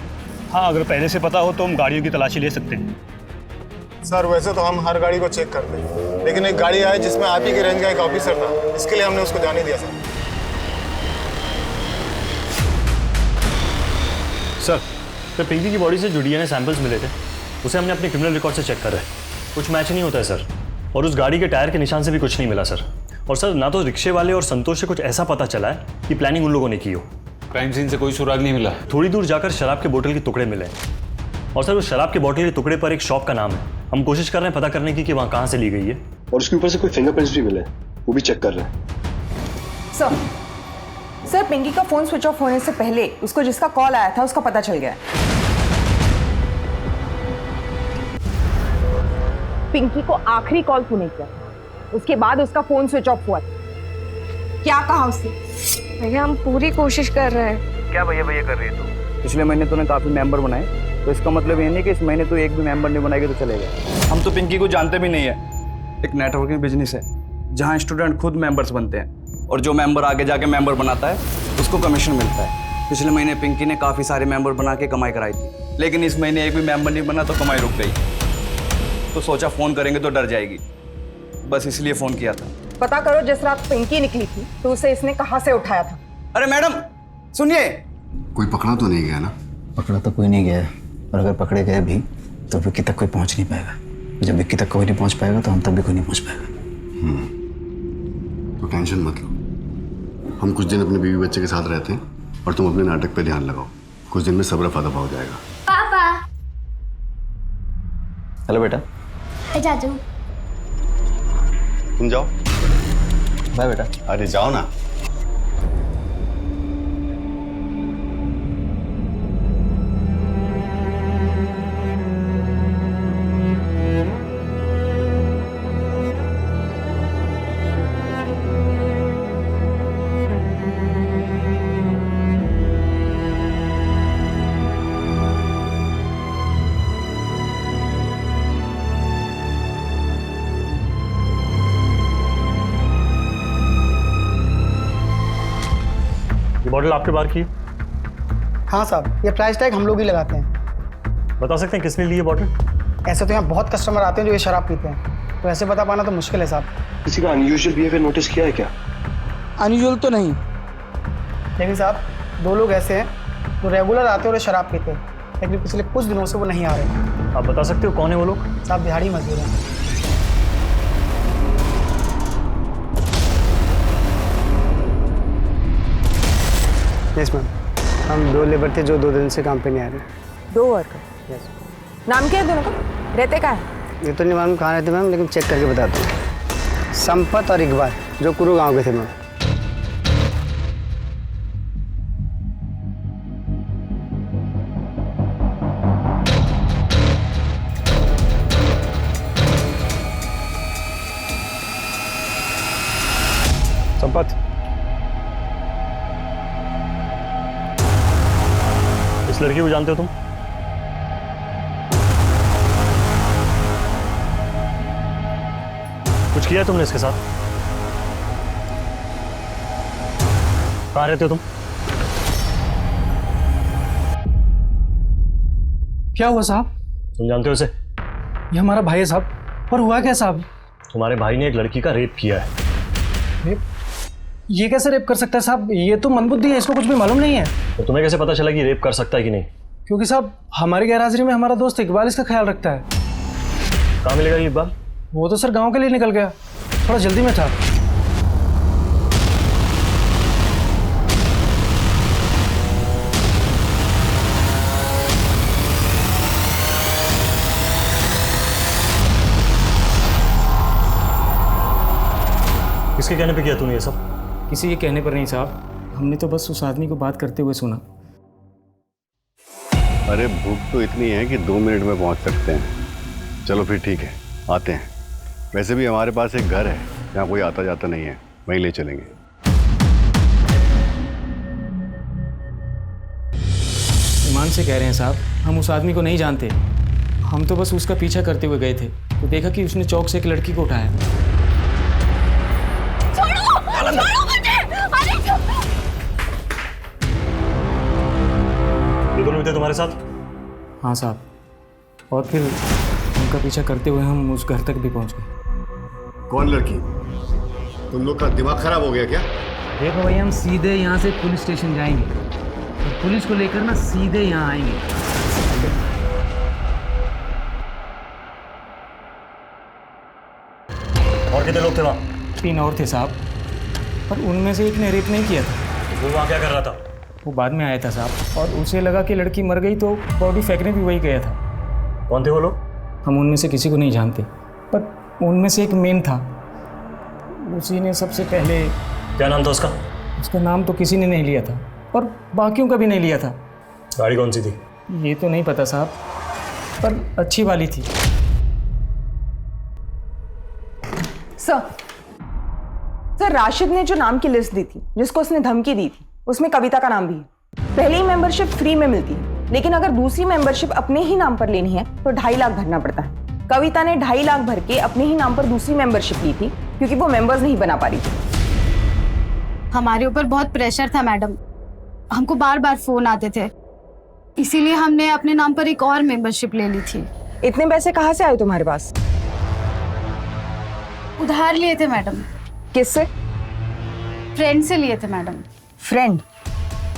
हाँ, अगर पहले से पता हो तो हम गाड़ियों की तलाशी ले सकते हैं। सर वैसे तो हम हर गाड़ी को चेक करते हैं, लेकिन एक गाड़ी आई जिसमें आप ही के रेंज का एक ऑफिसर था, इसके लिए हमने उसको जाने दिया सर। सर पिंकी की बॉडी से जो डीएनए सैंपल्स मिले थे उसे हमने अपने क्रिमिनल रिकॉर्ड से चेक कर रहे हैं। कुछ मैच नहीं होता है सर। और उस गाड़ी के टायर के निशान से भी कुछ नहीं मिला सर। और सर ना तो रिक्शे वाले और संतोष से कुछ ऐसा पता चला है कि प्लानिंग उन लोगों ने की हो। क्राइम सीन से कोई सुराग नहीं मिला। थोड़ी दूर जाकर शराब के बोतल के टुकड़े मिले और सर उस शराब के बोतल के टुकड़े पर एक शॉप का नाम है। हम कोशिश कर रहे हैं पता करने की कि वहाँ कहाँ से ली गई है। और उसके ऊपर से कोई फिंगरप्रिंट्स भी मिले, वो भी चेक कर रहे हैं। सर पिंकी का फोन स्विच ऑफ होने से पहले उसको जिसका कॉल आया था उसका पता चल गया। पिंकी को आखिरी कॉल तूने किया, उसके बाद उसका फोन स्विच ऑफ हुआ। क्या कहा उससे? भैया हम पूरी कोशिश कर रहे हैं। क्या भैया भैया कर रही है तू? पिछले महीने तूने काफी मेंबर बनाए, तो इसका मतलब ये नहीं कि इस महीने तू एक भी मेंबर नहीं बनाएगी तो चलेगा। हम तो पिंकी को जानते भी नहीं है। एक नेटवर्किंग बिजनेस है जहाँ स्टूडेंट खुद मेंबर्स बनते हैं और जो मेंबर आगे जाके मेंबर बनाता है उसको कमीशन मिलता है। पिछले महीने पिंकी ने काफी सारे मेंबर बना के कमाई कराई थी, लेकिन इस महीने एक भी मेंबर नहीं बना तो कमाई रुक गई। तो सोचा फोन करेंगे तो डर जाएगी, बस इसलिए फोन किया था। पता करो जिस रात पिंकी निकली थी तो उसे इसने कहाँ से उठाया था। अरे मैडम सुनिए, कोई पकड़ा तो नहीं गया ना? पकड़ा तो कोई नहीं गया है, और अगर पकड़े गए भी तो विक्की तक कोई पहुंच नहीं पाएगा। जब विक्की तक कोई नहीं पहुंच पाएगा तो हम तब भी कोई नहीं पहुंच पाएगा। तो टेंशन मत लो, हम कुछ दिन अपने बीवी बच्चे के साथ रहते हैं और तुम अपने नाटक पे ध्यान लगाओ। कुछ दिन में सब रफा दफा हो जाएगा। पापा। हेलो बेटा। जाजू। तुम जाओ। बाय बेटा। अरे जाओ ना। ये बॉटल आपके बाहर की? हाँ साहब, ये प्राइस टैग हम लोग ही लगाते हैं। बता सकते हैं किसने ली ये बॉटल? ऐसे तो यहाँ बहुत कस्टमर आते हैं जो ये शराब पीते हैं, तो ऐसे बता पाना तो मुश्किल है साहब। किसी का अनयूजुअल बिहेवियर नोटिस किया है क्या? अनयूजुअल तो नहीं, लेकिन साहब 2 लोग ऐसे हैं जो रेगुलर आते हैं और शराब पीते हैं, लेकिन पिछले कुछ दिनों से वो नहीं आ रहे। आप बता सकते हो कौन है वो लोग? साहब दिहाड़ी मजदूर हैं। यस मैम, हम 2 लेबर थे जो 2 दिन से काम पे नहीं आ रहे। 2 वर्कर? यस। नाम क्या है दोनों का? रहते कहाँ है? ये तो नहीं मालूम कहाँ रहते मैम, लेकिन चेक करके बताते हैं। संपत और इकबाल जो कुरू गांव के थे मैम। संपत, इस लड़की को जानते हो तुम? कुछ किया है तुमने इसके साथ? कहाँ रहते हो तुम? क्या हुआ साहब? तुम जानते हो उसे? ये हमारा भाई है साहब। और हुआ क्या साहब? तुम्हारे भाई ने एक लड़की का रेप किया है। रेप? ये कैसे रेप कर सकता है साहब? ये तो मंदबुद्धि है, इसको कुछ भी मालूम नहीं है। तो तुम्हें कैसे पता चला कि रेप कर सकता है कि नहीं? क्योंकि साहब हमारी गैरहाजिरी में हमारा दोस्त इकबाल इसका ख्याल रखता है। कहाँ मिलेगा ये इकबाल? वो तो सर गांव के लिए निकल गया, थोड़ा जल्दी में था। किसके कहने पे किया तूने ये सब? किसी के कहने पर नहीं साहब, हमने तो बस उस आदमी को बात करते हुए सुना। अरे भूख तो इतनी है कि 2 मिनट में पहुंच सकते हैं। चलो फिर ठीक है, आते हैं। वैसे भी हमारे पास एक घर है जहाँ कोई आता जाता नहीं है, वहीं ले चलेंगे। ईमान से कह रहे हैं साहब, हम उस आदमी को नहीं जानते। हम तो बस उसका पीछा करते हुए गए थे तो देखा कि उसने चौक से एक लड़की को उठाया। ये दोनों भी थे तुम्हारे साथ? हाँ साहब, और फिर उनका पीछा करते हुए हम उस घर तक भी पहुंच गए। कौन लड़की? तुम लोग का दिमाग खराब हो गया क्या? देखो भैया, हम सीधे यहाँ से पुलिस स्टेशन जाएंगे और पुलिस को लेकर ना सीधे यहाँ आएंगे। और कितने लोग थे वहाँ? 3 और थे साहब, पर उनमें से एक ने रेप नहीं किया था। वो वहाँ क्या कर रहा था? वो बाद में आया था साहब, और उसे लगा कि लड़की मर गई तो बॉडी फेंकने भी वही गया था। कौन थे वो लोग? हम उनमें से किसी को नहीं जानते, पर उनमें से एक मेन था, उसी ने सबसे पहले। क्या नाम था उसका? उसका नाम तो किसी ने नहीं लिया था और बाकियों का भी नहीं लिया था। गाड़ी कौन सी थी? ये तो नहीं पता साहब, पर अच्छी वाली थी। सर, राशिद ने जो नाम की लिस्ट दी थी, जिसको उसने धमकी दी थी, उसमें कविता का नाम भी है। पहले ही मेंबरशिप फ्री में मिलती है, लेकिन अगर दूसरी मेंबरशिप अपने ही नाम पर लेनी है तो 2.5 लाख भरना पड़ता है। कविता ने 2.5 लाख भर के अपने ही नाम पर दूसरी मेंबरशिप ली थी क्योंकि वो मेंबर्स नहीं बना पा रही थी। हमारे ऊपर बहुत प्रेशर था मैडम, हमको बार बार फोन आते थे, इसीलिए हमने अपने नाम पर एक और मेंबरशिप ले ली थी। इतने पैसे कहाँ से आए तुम्हारे पास? उधार लिए थे मैडम। किससे? फ्रेंड से लिए थे मैडम। फ्रेंड?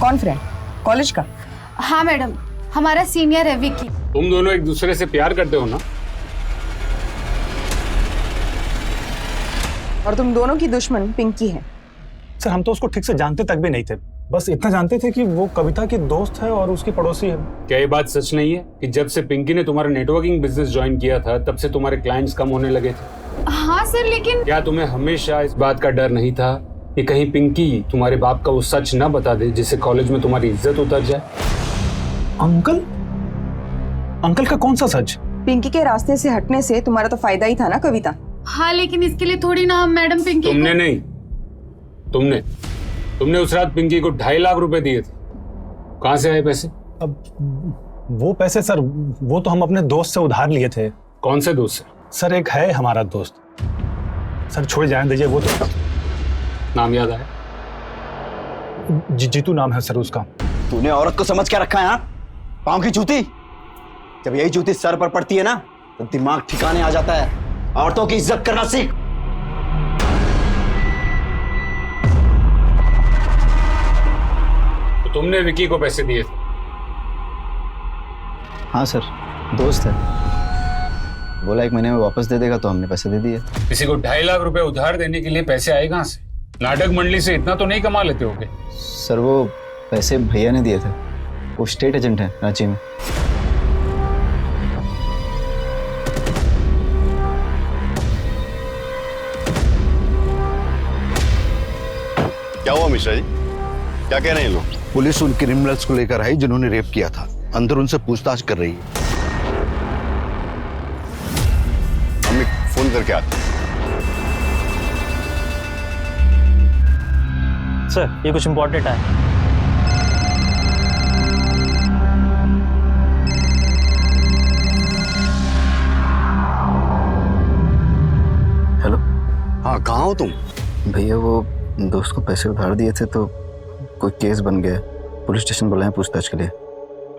कौन फ्रेंड? कॉलेज का? हाँ मैडम, हमारा सीनियर है विकी। तुम दोनों एक दूसरे से प्यार करते हो ना? और तुम दोनों की दुश्मन पिंकी है। सर, हम तो उसको ठीक से जानते तक भी नहीं थे, बस इतना जानते थे कि वो कविता की दोस्त है और उसकी पड़ोसी है। क्या ये बात सच नहीं है कि जब से पिंकी ने तुम्हारा नेटवर्किंग बिजनेस ज्वाइन किया था तब से तुम्हारे क्लाइंट्स कम होने लगे थे? हाँ सर, लेकिन क्या तुम्हें हमेशा इस बात का डर नहीं था कि कहीं पिंकी तुम्हारे बाप का वो सच न बता दे जिससे कॉलेज में तुम्हारी इज्जत उतर जाए? अंकल? अंकल का कौन सा सच? पिंकी के रास्ते से हटने से तुम्हारा तो फायदा ही था ना कविता। हाँ, लेकिन इसके लिए थोड़ी ना हम मैडम पिंकी तुमने नहीं, तुमने उस रात पिंकी को 2.5 लाख रुपए दिए थे। कहाँ से आए पैसे? अब वो पैसे सर, वो तो हम अपने दोस्त से उधार लिए थे। कौन से दोस्त से? सर, एक है हमारा दोस्त। सर छोड़ जाने दीजिए, वो तो नाम याद आया? जीतू नाम है सर उसका। तूने औरत को समझ क्या रखा है? हाँ, पाँव की जूती। जब यही जूती सर पर पड़ती है ना तो दिमाग ठिकाने आ जाता है। औरतों की इज्जत करना सीख। तो तुमने विकी को पैसे दिए थे? हाँ सर, दोस्त है, बोला 1 महीने में वापस दे देगा तो हमने पैसे दे दिए। किसी को 2.5 लाख रुपए उधार देने के लिए पैसे आए कहाँ से? नाटक मंडली से इतना तो नहीं कमा लेते होगे? सर, वो पैसे भैया ने दिए थे, वो स्टेट एजेंट है रांची में। क्या हुआ मिश्रा जी, क्या कह रहे हैं लोग? पुलिस उन क्रिमिनल्स को लेकर आई जिन्होंने रेप किया था, अंदर उनसे पूछताछ कर रही है। हम एक फोन करके आते हैं। सर, ये कुछ इंपॉर्टेंट है। हेलो। हाँ, कहाँ हो तुम? भैया, वो दोस्त को पैसे उधार दिए थे तो कोई केस बन गया, पुलिस स्टेशन बुलाए पूछताछ के लिए।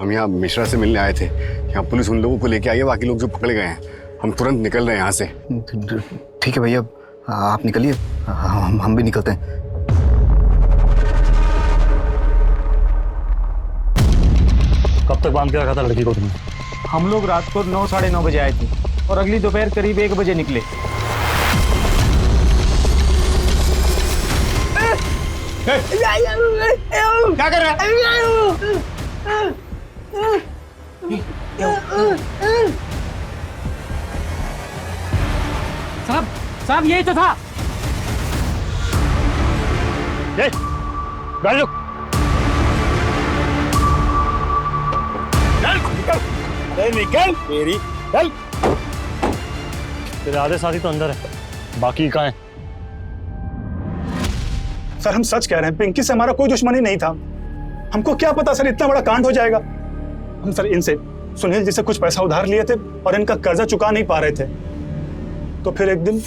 हम यहाँ मिश्रा से मिलने आए थे। यहाँ पुलिस उन लोगों को लेके आई है, बाकी लोग जो पकड़े गए हैं। हम तुरंत निकल रहे हैं यहाँ से। ठीक है भैया, आप निकलिए, हम भी निकलते हैं। कब तक बांध के रखा था लड़की को तुमने? हम लोग रात को 9 साढ़े 9 बजे आए थे और अगली दोपहर करीब 1 बजे निकले। क्या कर रहा है? साहब यही तो था। गाड़ी रुक। निकल मेरी चल। तेरे आधे साथी तो अंदर है, बाकी कहाँ है? सर हम सच कह रहे हैं, पिंकी से हमारा कोई दुश्मनी नहीं था। हमको क्या पता सर इतना बड़ा कांड हो जाएगा। हम सर इनसे सुनील जी से कुछ पैसा उधार लिए थे और इनका कर्जा चुका नहीं पा रहे थे, तो फिर एक दिन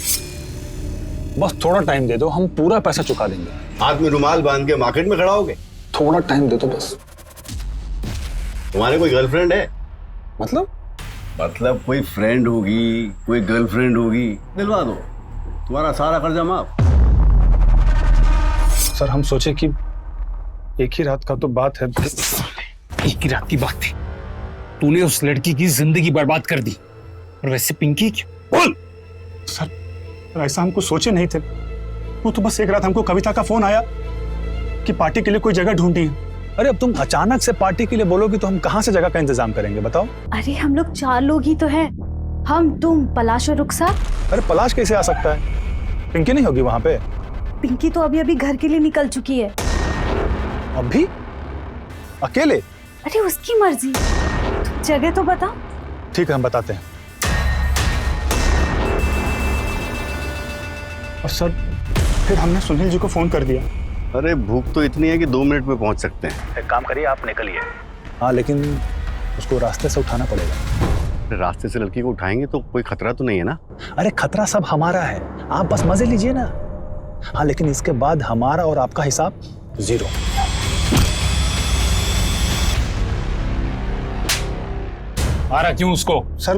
बस थोड़ा टाइम दे दो, हम पूरा पैसा चुका देंगे। हाथ में रुमाल बांध के मार्केट में खड़ा होगे? थोड़ा टाइम दे दो बस। तुम्हारे कोई गर्लफ्रेंड है? मतलब कोई फ्रेंड होगी, कोई गर्लफ्रेंड होगी, दिलवा दो, तुम्हारा सारा कर्जा माफ। सर हम सोचे कि एक ही रात का तो बात है। एक ही रात की बात थी, तूने उस लड़की की जिंदगी बर्बाद कर दी, और वैसे पिंकी की बोल। सर ऐसा हमको सोचे नहीं थे। वो तो बस एक रात हमको कविता का फोन आया कि पार्टी के लिए कोई जगह ढूंढी है। अरे अब तुम अचानक से पार्टी के लिए बोलोगी तो हम कहाँ से जगह का इंतजाम करेंगे बताओ? अरे हम लोग 4 लोग ही तो हैं, हम, तुम, पलाश और रुखसार। अरे पलाश कैसे आ सकता है? पिंकी नहीं होगी वहां पे? पिंकी तो अभी अभी घर के लिए निकल चुकी है। अभी अकेले? अरे उसकी मर्जी, तुम जगह तो बताओ। ठीक है हम बताते हैं। और सर फिर हमने सुनील जी को फोन कर दिया। अरे भूख तो इतनी है कि 2 मिनट में पहुंच सकते हैं। एक काम करिए, आप निकलिए। हाँ लेकिन उसको रास्ते से उठाना पड़ेगा। रास्ते से लड़की को उठाएंगे तो कोई खतरा तो नहीं है ना? अरे खतरा सब हमारा है, आप बस मजे लीजिए ना। हाँ लेकिन इसके बाद हमारा और आपका हिसाब 0। आ रहा क्यों उसको? सर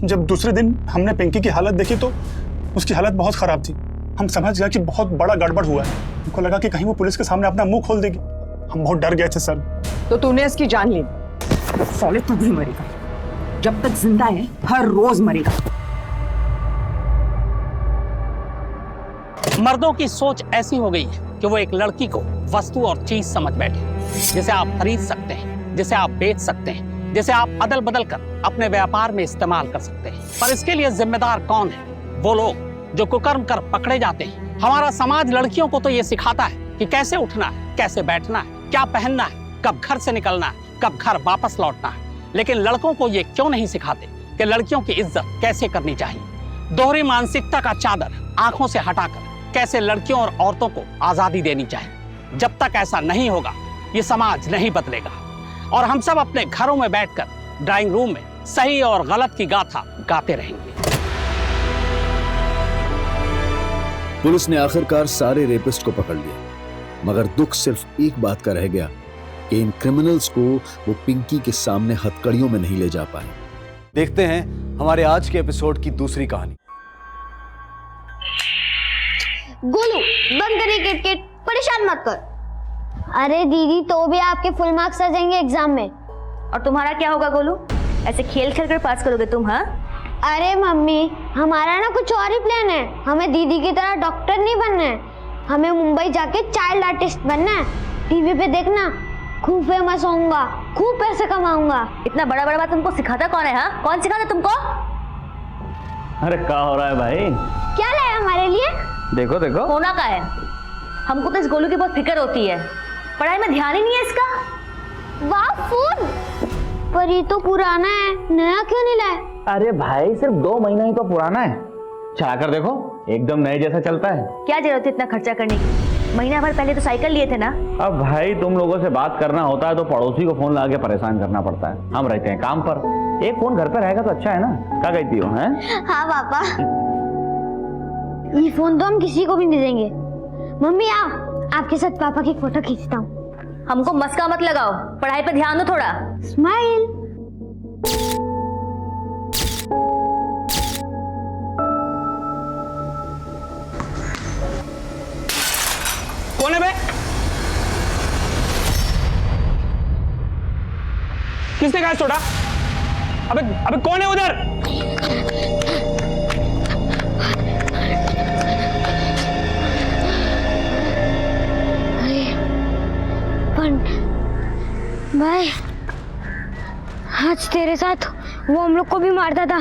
जब दूसरे दिन हमने पिंकी की हालत देखी तो उसकी हालत बहुत खराब थी। हम समझ गए कि बहुत बड़ा गड़बड़ हुआ है। हमको लगा कि कहीं वो पुलिस के सामने अपना मुंह खोल देगी। हम बहुत डर गए थे सर। तो तूने इसकी जान ली? साले तू भी मरेगा, जब तक जिंदा है हर रोज मरेगा। मर्दों की सोच ऐसी हो गई है कि वो एक लड़की को वस्तु और चीज समझ बैठे, जिसे आप खरीद सकते हैं, जिसे आप बेच सकते हैं, जिसे आप अदल बदल कर अपने व्यापार में इस्तेमाल कर सकते हैं। पर इसके लिए जिम्मेदार कौन है? वो लोग जो कुकर्म कर पकड़े जाते हैं। हमारा समाज लड़कियों को तो ये सिखाता है कि कैसे उठना है, कैसे बैठना है, क्या पहनना है, कब घर से निकलना है, कब घर वापस लौटना है। लेकिन लड़कों को ये क्यों नहीं सिखाते कि लड़कियों की इज्जत कैसे करनी चाहिए? दोहरी मानसिकता का चादर आंखों से हटाकर कैसे लड़कियों और औरतों को आजादी देनी चाहिए। जब तक ऐसा नहीं होगा ये समाज नहीं बदलेगा और हम सब अपने घरों में बैठकर ड्राइंग रूम में सही और गलत की गाथा गाते रहेंगे। पुलिस ने आखिरकार सारे रेपिस्ट को पकड़ लिया, मगर दुख सिर्फ एक बात का रह गया कि इन क्रिमिनल्स को वो पिंकी के सामने हथकड़ियों में नहीं ले जा पाए। देखते हैं हमारे आज के एपिसोड की दूसरी कहानी। गोलू बंद करिए किटकिट, परेशान मत कर। अरे दीदी तो भी आपके फुल मार्क्स आ जाएंगे एग्जाम में। और तुम्हारा क्या होगा गोलू? ऐसे खेल खेल कर पास करोगे तुम? हाँ अरे मम्मी हमारा ना कुछ और ही प्लान है। हमें दीदी की तरह डॉक्टर नहीं बनना है, हमें मुंबई जाके चाइल्ड आर्टिस्ट बनना है। टीवी पे देखना, खूब फेमस होऊंगा, खूब पैसे कमाऊंगा। इतना बड़ा बड़ा बात तुमको सिखाता कौन है? हाँ कौन सिखाता तुमको? अरे क्या हो रहा है भाई? क्या लाया हमारे लिए? देखो देखो होना का है। हमको तो इस गोलू की बहुत फिक्र होती है, पढ़ाई में ध्यान ही नहीं है इसका। वाह फोन, पर ये तो पुराना है, नया क्यों नहीं लाए? अरे भाई सिर्फ 2 महीना ही तो पुराना है, चला कर देखो एकदम नए जैसा चलता है। क्या जरूरत है इतना खर्चा करने की? महीना भर पहले तो साइकिल लिए थे ना। अब भाई तुम लोगों से बात करना होता है तो पड़ोसी को फोन लगा के परेशान करना पड़ता है। हम रहते हैं काम पर, एक फोन घर पर रहेगा तो अच्छा है ना। क्या कहती हो? हैं? हाँ पापा, ये फोन तो हम किसी को भी नहीं देंगे। मम्मी आओ, आपके साथ पापा की फोटो खींचता हूँ। हमको मस्का मत लगाओ, पढ़ाई पे ध्यान दो थोड़ा। स्माइल। कौन है बे? किसने गैस छोड़ा? अबे अबे कौन है उधर? भाई आज तेरे साथ वो हम लोग को भी मारता था,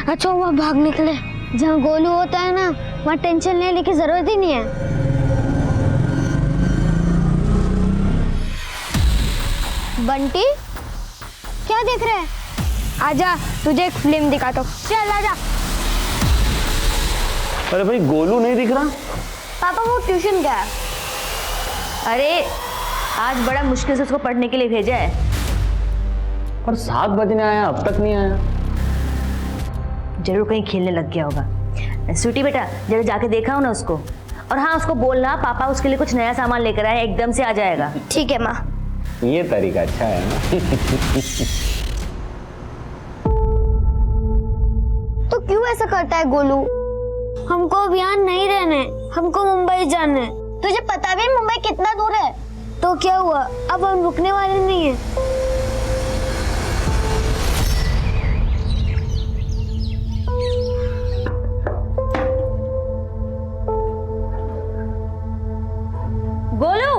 अच्छा हुआ भाग निकले। जहाँ गोलू होता है ना वहाँ टेंशन लेने की जरूरत ही नहीं है। बंटी क्या देख रहे हैं? आजा तुझे एक फिल्म दिखाता हूँ, चल आजा। अरे भाई गोलू नहीं दिख रहा। पापा वो ट्यूशन गया। अरे आज बड़ा मुश्किल से उसको पढ़ने के लिए भेजा है। पर 7 बजने आया, अब तक नहीं आया। जरूर कहीं खेलने लग गया होगा। स्वीटी बेटा जरा जाके देखा हो ना उसको, और हाँ उसको बोलना पापा उसके लिए कुछ नया सामान लेकर आए, एकदम से आ जाएगा। ठीक है माँ। ये तरीका अच्छा है ना। तो क्यों ऐसा करता है गोलू? हमको अब यहाँ नहीं रहने, हमको मुंबई जाना है। तुझे पता भी मुंबई कितना दूर है? तो क्या हुआ, अब हम रुकने वाले नहीं हैं। गोलू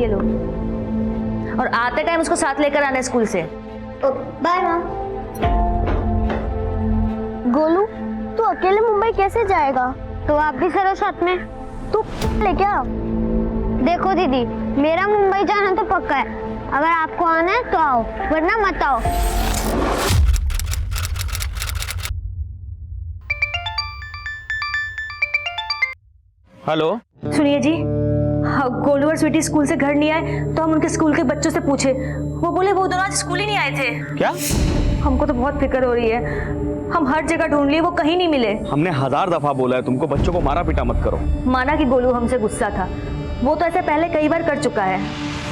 ये लो, और आते टाइम उसको साथ लेकर आना स्कूल से। बाय माँ। गोलू तू अकेले मुंबई कैसे जाएगा? तो आप भी चलो साथ में। तू ले क्या? देखो दीदी मेरा मुंबई जाना तो पक्का है, अगर आपको आना है तो आओ, वरना मत आओ। हेलो सुनिए जी, गोलू और स्वीटी स्कूल से घर नहीं आए तो हम उनके स्कूल के बच्चों से पूछे, वो बोले वो दोनों आज स्कूल ही नहीं आए थे। क्या? हमको तो बहुत फिक्र हो रही है, हम हर जगह ढूंढ लिए, वो कहीं नहीं मिले। हमने 1000 दफा बोला है तुमको बच्चों को मारा पीटा मत करो। माना कि गोलू हमसे गुस्सा था, वो तो ऐसे पहले कई बार कर चुका है,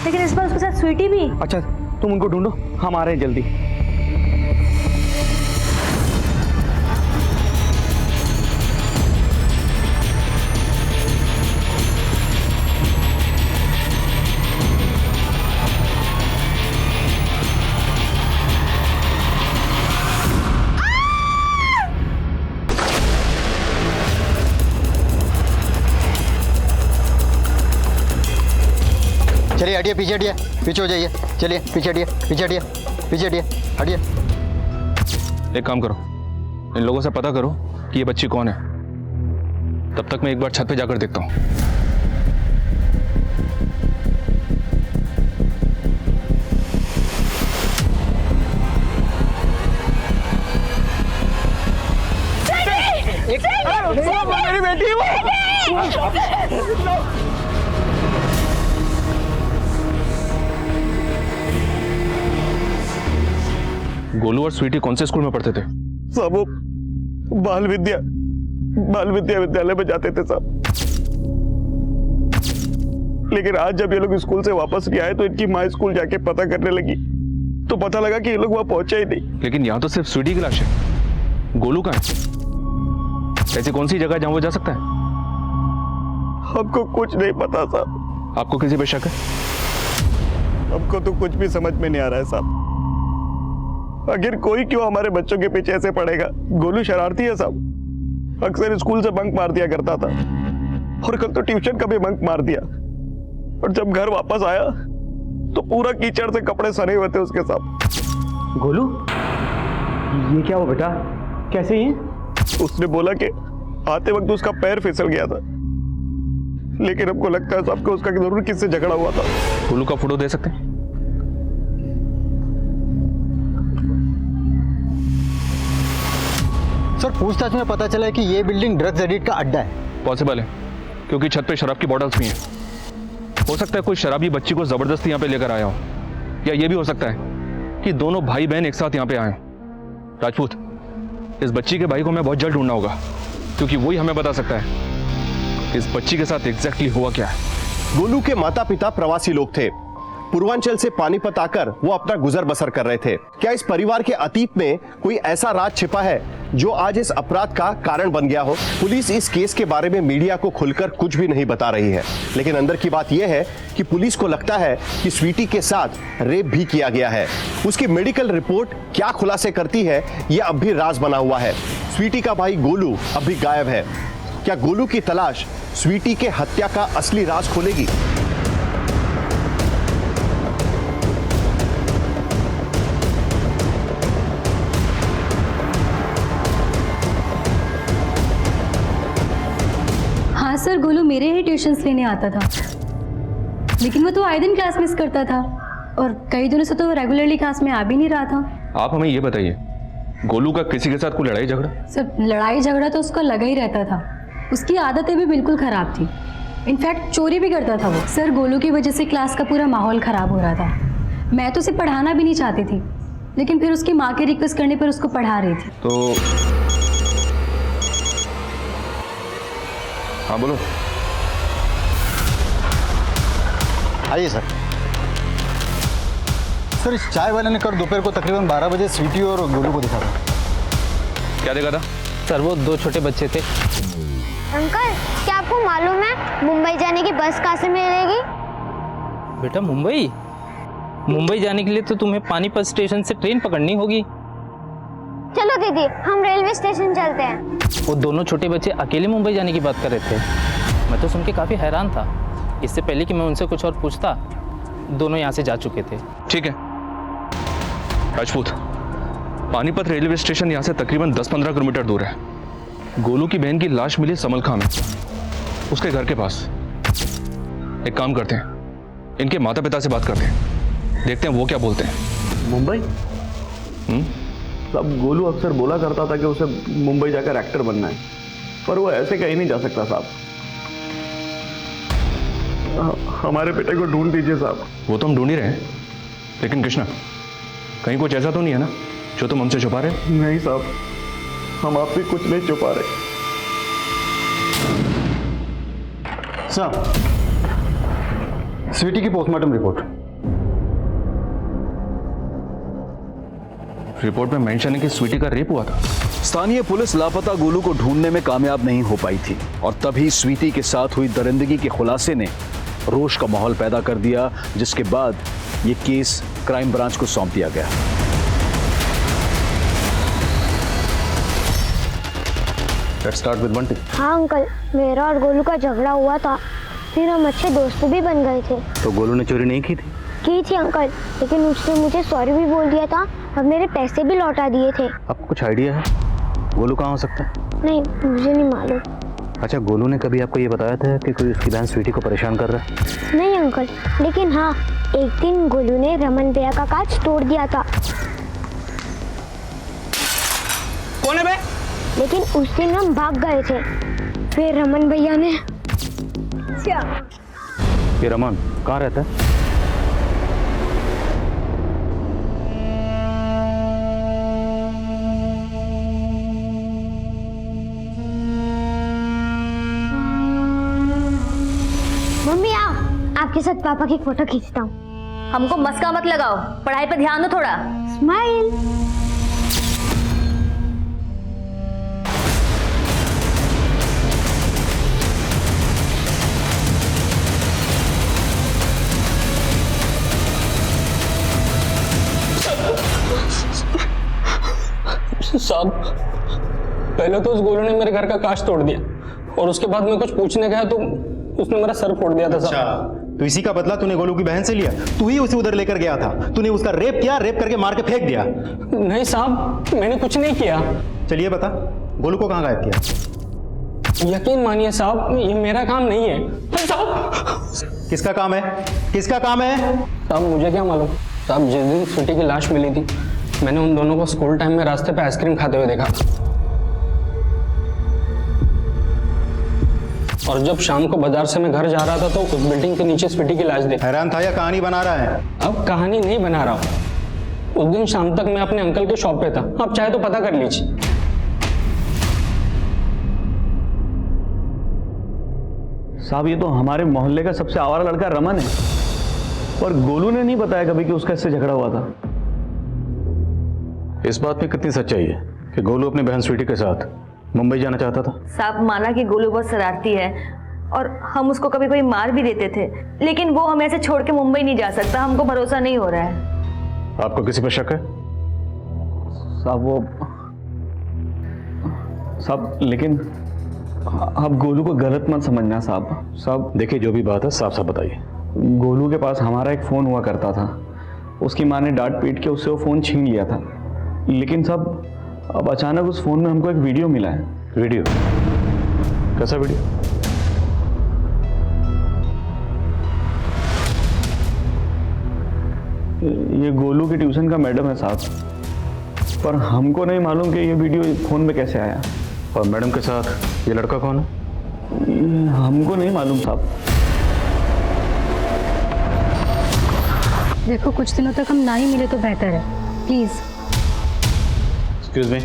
लेकिन इस बार उसके साथ स्वीटी भी। अच्छा तुम उनको ढूंढो, हम आ रहे हैं जल्दी। चलिए हटिए, पीछे हटिए, पीछे हो जाइए। चलिए पीछे हटिए, पीछे हटिए, पीछे हटिए, हटिए। एक काम करो, इन लोगों से पता करो कि ये बच्ची कौन है, तब तक मैं एक बार छत पे जाकर देखता हूँ। मेरी बेटी गोलू और स्वीटी कौन से स्कूल में पढ़ते थे? साहब वो बाल विद्या विद्यालय में जाते थे साहब। लेकिन आज जब ये लोग स्कूल से वापस नहीं आए तो इनकी माँ स्कूल जाके पता करने लगी तो पता लगा कि ये लोग वहां पहुंचे ही नहीं। लेकिन यहाँ तो सिर्फ स्वीटी की लाश है, गोलू कहाँ है? ऐसी कौन सी जगह जहाँ वो जा सकता है? हमको कुछ नहीं पता साहब। आपको किसी पे शक है? हमको तो कुछ भी समझ में नहीं आ रहा है साहब। आखिर कोई क्यों हमारे बच्चों के पीछे ऐसे पड़ेगा? गोलू शरारती है साहब, अक्सर स्कूल से बंक मार दिया करता था, और कल तो ट्यूशन का भी बंक मार दिया, और जब घर वापस आया तो पूरा कीचड़ से कपड़े सने हुए थे उसके साथ। गोलू ये क्या हुआ बेटा, कैसे ये? उसने बोला कि आते वक्त उसका पैर फिसल गया था, लेकिन हमको लगता है सबको उसका जरूर किससे झगड़ा हुआ था। गोलू का फोटो दे सकते हैं? सर पूछताछ में पता चला है कि ये बिल्डिंग ड्रग्स एडिक्ट का अड्डा है। पॉसिबल है, क्योंकि छत पे शराब की बॉटल्स भी हैं। हो सकता है कोई शराबी बच्ची को जबरदस्ती यहाँ पे लेकर आया हो, या ये भी हो सकता है कि दोनों भाई बहन एक साथ यहाँ पे आए। राजपूत, इस बच्ची के भाई को हमें बहुत जल्द ढूंढना होगा, क्योंकि वही हमें बता सकता है कि इस बच्ची के साथ एग्जैक्टली हुआ क्या है। गोलू के माता पिता प्रवासी लोग थे। पूर्वांचल से पानीपत आकर वो अपना गुजर बसर कर रहे थे। क्या इस परिवार के अतीत में कोई ऐसा राज छिपा है जो आज इस अपराध का कारण बन गया हो? पुलिस इस केस के बारे में मीडिया को खुलकर कुछ भी नहीं बता रही है, लेकिन अंदर की बात यह है कि पुलिस को लगता है कि स्वीटी के साथ रेप भी किया गया है। उसकी मेडिकल रिपोर्ट क्या खुलासे करती है, यह अब भी राज बना हुआ है। स्वीटी का भाई गोलू अब भी गायब है। क्या गोलू की तलाश स्वीटी के हत्या का असली राज खोलेगी? हाँ सर, गोलू मेरे ही ट्यूशन्स लेने आता था, लेकिन वो तो आए दिन क्लास मिस करता था और कई दिनों से तो रेगुलरली क्लास में आ भी नहीं रहा था। आप हमें ये बताइए, गोलू का किसी के साथ कोई लड़ाई झगड़ा? सर, लड़ाई झगड़ा तो उसका लगा ही रहता था। उसकी आदतें भी बिल्कुल खराब थी, इनफैक्ट चोरी भी करता था वो। सर, गोलू की वजह से क्लास का पूरा माहौल खराब हो रहा था। मैं तो उसे पढ़ाना भी नहीं चाहती थी, लेकिन फिर उसकी माँ के रिक्वेस्ट करने पर उसको पढ़ा रही थी। तो हाँ बोलो। आइए सर। सर, इस चाय वाले ने कल दोपहर को तकरीबन 12 बजे स्वीटी और गोलू को दिखा था। क्या देखा था? सर, वो 2 छोटे बच्चे थे। अंकल, क्या आपको मालूम है मुंबई जाने की बस कहाँ से मिलेगी? बेटा, मुंबई जाने के लिए तो तुम्हें पानीपत स्टेशन से ट्रेन पकड़नी होगी। चलो दीदी, हम रेलवे स्टेशन चलते हैं। वो दोनों छोटे बच्चे अकेले मुंबई जाने की बात कर रहे थे। मैं तो सुन के काफ़ी हैरान था। इससे पहले कि मैं उनसे कुछ और पूछता, दोनों यहाँ से जा चुके थे। ठीक है राजपूत, पानीपत रेलवे स्टेशन यहाँ से तकरीबन 10-15 किलोमीटर दूर है। गोलू की बहन की लाश मिली समलखा में, उसके घर के पास। एक काम करते हैं, इनके माता पिता से बात करते हैं, देखते हैं वो क्या बोलते हैं। मुंबई? साहब, गोलू अक्सर बोला करता था कि उसे मुंबई जाकर एक्टर बनना है, पर वो ऐसे कहीं नहीं जा सकता साहब। हमारे बेटे को ढूंढ दीजिए साहब। वो तो हम ढूंढ ही रहे हैं, लेकिन कृष्णा, कहीं कुछ ऐसा तो नहीं है ना जो तुम हमसे छुपा रहे हो? नहीं साहब, हम आपसे कुछ नहीं छुपा रहे। सर, स्वीटी की पोस्टमार्टम रिपोर्ट में मेंशन है कि स्वीटी का रेप हुआ था। स्थानीय पुलिस लापता गोलू को ढूंढने में कामयाब नहीं हो पाई थी और तभी स्वीटी के साथ हुई दरिंदगी के खुलासे ने रोष का माहौल पैदा कर दिया, जिसके बाद ये केस क्राइम ब्रांच को सौंप दिया गया। Let's start with Bunty. हाँ अंकल, मेरा और गोलू का झगड़ा हुआ था, फिर हम अच्छे दोस्त भी बन गए थे। तो गोलू ने चोरी नहीं की थी? की थी अंकल, लेकिन उसने मुझे सॉरी भी बोल दिया था और मेरे पैसे भी लौटा दिए थे। आपको कुछ आइडिया है गोलू कहाँ हो सकता है? नहीं, मुझे नहीं मालूम। अच्छा, गोलू ने कभी आपको ये बताया था कि कोई उसकी बहन स्वीटी को परेशान कर रहा है? नहीं अंकल, लेकिन हाँ, एक दिन गोलू ने रमन भैया का कांच तोड़ दिया था। कौन है बे? लेकिन उस दिन हम भाग गए थे, फिर रमन भैया ने। क्या? ये रमन कहाँ रहता है? मम्मी आओ, आपके साथ पापा की फोटो खींचता हूँ। हमको मस्का मत लगाओ, पढ़ाई पे ध्यान दो थोड़ा। स्माइल। साहब, पहले तो उस गोलू ने मेरे घर का कांच तोड़ दिया और उसके बाद मैं कुछ पूछने गया तो उसने मेरा सर फोड़ दिया था साहब। तो इसी का बदला तूने गोलू की बहन से लिया? तू ही उसे उधर लेकर गया था, तूने उसका रेप किया, रेप करके मार के फेंक दिया। नहीं साहब, मैंने कुछ नहीं किया। चलिए बता, गोलू को कहाँ गायब किया? यकीन मानिए साहब, ये मेरा काम नहीं है। साहब, किसका काम है? किसका काम है? साहब, मुझे क्या मालूम। साहब, जिस दिन स्वीटी की लाश मिली थी, मैंने उन दोनों को स्कूल टाइम में रास्ते पे आइसक्रीम खाते हुए देखा और जब शाम को बाजार से मैं घर जा रहा था तो उस बिल्डिंग के नीचे स्वीटी की लाश देखी। हैरान था या कहानी बना रहा है? अब कहानी नहीं बना रहा हूँ। उस दिन शाम तक मैं अपने अंकल के शॉप पे था, आप चाहे तो पता कर लीजिए। साहब ये तो हमारे मोहल्ले का सबसे आवारा लड़का रमन है, पर गोलू ने नहीं बताया कभी कि उसका इससे झगड़ा हुआ था। इस बात में कितनी सच्चाई है कि गोलू अपनी बहन स्वीटी के साथ मुंबई जाना चाहता था? साहब माना कि गोलू बहुत शरारती है और हम उसको कभी कोई मार भी देते थे, लेकिन वो हमें ऐसे छोड़ के मुंबई नहीं जा सकता। हमको भरोसा नहीं हो रहा है। आपको किसी पर शक है? साहब लेकिन आप गोलू को गलत मत समझना साहब। साहब देखिए, जो भी बात है साफ साफ बताइए। गोलू के पास हमारा एक फ़ोन हुआ करता था, उसकी माँ ने डांट पीट के उससे वो फ़ोन छीन लिया था। लेकिन साहब अब अचानक उस फ़ोन में हमको एक वीडियो मिला है। वीडियो? कैसा वीडियो? ये गोलू की ट्यूशन का मैडम है साहब, पर हमको नहीं मालूम कि ये वीडियो फ़ोन में कैसे आया। और मैडम के साथ ये लड़का कौन है? हमको नहीं मालूम साहब। देखो कुछ दिनों तक हम ना ही मिले तो बेहतर है, प्लीज। एक्सक्यूज मी,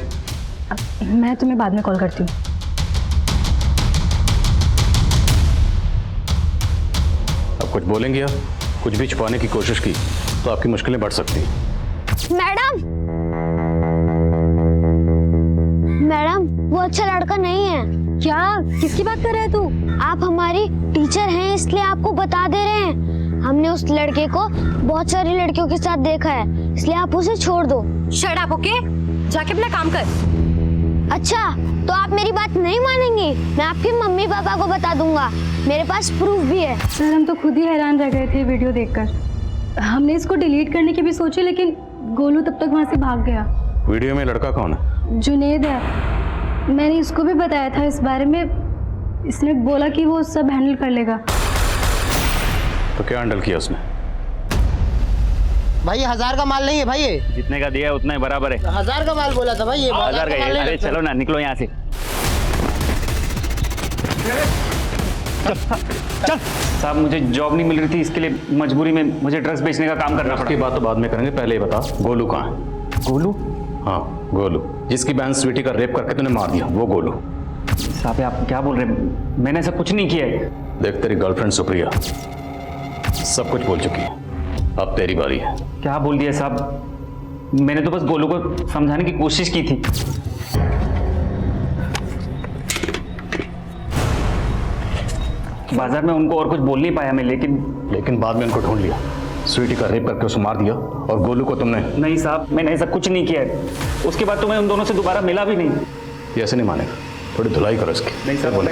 मैं तुम्हें बाद में कॉल करती हूँ। अब कुछ बोलेंगे आप? कुछ भी छुपाने की कोशिश की तो आपकी मुश्किलें बढ़ सकती हैं। मैडम वो अच्छा लड़का नहीं है। क्या? किसकी बात कर रहा है तू? आप हमारी टीचर हैं इसलिए आपको बता दे रहे हैं। हमने उस लड़के को बहुत सारी लड़कियों के साथ देखा है, इसलिए आप उसे छोड़ दो। Shut up, okay? जाके अपना काम कर। अच्छा तो आप मेरी बात नहीं मानेंगी? मैं आपके मम्मी पापा को बता दूंगा, मेरे पास प्रूफ भी है। सर हम तो खुद ही हैरान रह गए थे वीडियो देखकर। हमने इसको डिलीट करने की भी सोची, लेकिन गोलू तब तक वहाँ से भाग गया। वीडियो में लड़का कौन है? जुनेद है। मैंने इसको भी बताया था इस बारे में, इसने बोला कि वो सब हैंडल कर लेगा। तो क्या हैंडल किया उसने? भाई 1000 का माल नहीं है भाई, ये जितने का दिया है उतना ही बराबर है। 1000 का माल बोला था भाई, ये 1000 का है। अरे चलो ना, निकलो यहाँ से। चल साहब, मुझे जॉब नहीं मिल रही थी, इसके लिए मजबूरी में मुझे ड्रग्स बेचने का काम करना पड़ा। उसकी बात तो बाद में करेंगे, पहले ये बता गोलू कहाँ है? गोलू? हाँ गोलू, जिसकी बहन स्वीटी का रेप करके तूने मार दिया, वो गोलू। साहब आप क्या बोल रहे हैं? मैंने ऐसा कुछ नहीं किया है। देख तेरी गर्लफ्रेंड सुप्रिया सब कुछ बोल चुकी है, अब तेरी बारी है। क्या बोल दिया साहब? मैंने तो बस गोलू को समझाने की कोशिश की थी। बाजार में उनको और कुछ बोल नहीं पाया मैं, लेकिन बाद में उनको ढूंढ लिया, स्वीटी का रेप करके उसे मार दिया, और गोलू को तुमने? नहीं साहब, मैंने ऐसा कुछ नहीं किया है। उसके बाद तो मैं उन दोनों से दोबारा मिला भी नहीं। ये ऐसे नहीं मानेगा, थोड़ी धुलाई करो इसकी। नहीं साहब, बोले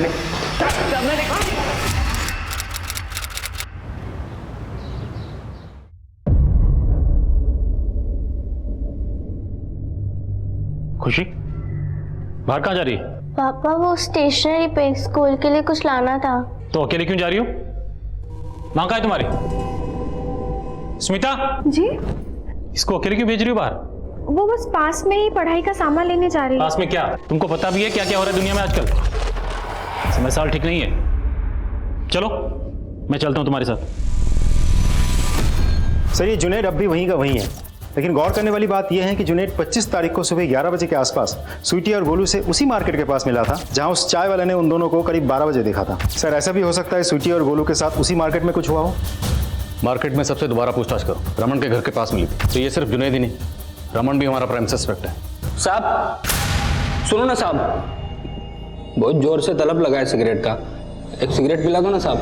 खुशी बाहर कहाँ जा रही है? पापा वो स्टेशनरी पे स्कूल के लिए कुछ लाना था। तो अकेले क्यों जा रही हो? माँ कहाँ है तुम्हारी? स्मिता जी? इसको अकेले क्यों भेज रही हो बाहर? वो बस पास में ही पढ़ाई का सामान लेने जा रही है। पास में क्या? तुमको पता भी है क्या क्या हो रहा है दुनिया में आजकल? समय साल ठीक नहीं है। चलो मैं चलता हूँ तुम्हारे साथ। सर ये जुनैद अब भी वहीं का वहीं है, लेकिन गौर करने वाली बात यह है कि जुनैद 25 तारीख को सुबह 11 बजे के आसपास स्वीटी और गोलू से उसी मार्केट के पास मिला था जहां उस चाय वाले ने उन दोनों को करीब 12 बजे देखा था। सर ऐसा भी हो सकता है स्वीटी और गोलू के साथ उसी मार्केट में कुछ हुआ हो। मार्केट में सबसे दोबारा पूछताछ करो, रमन के घर के पास मिली थी। तो ये सिर्फ जुनैद ही नहीं, रमन भी हमारा प्राइम सस्पेक्ट है। साहब सुनो ना साहब, बहुत जोर से तलब लगा है सिगरेट का, एक सिगरेट पिला दो ना साहब।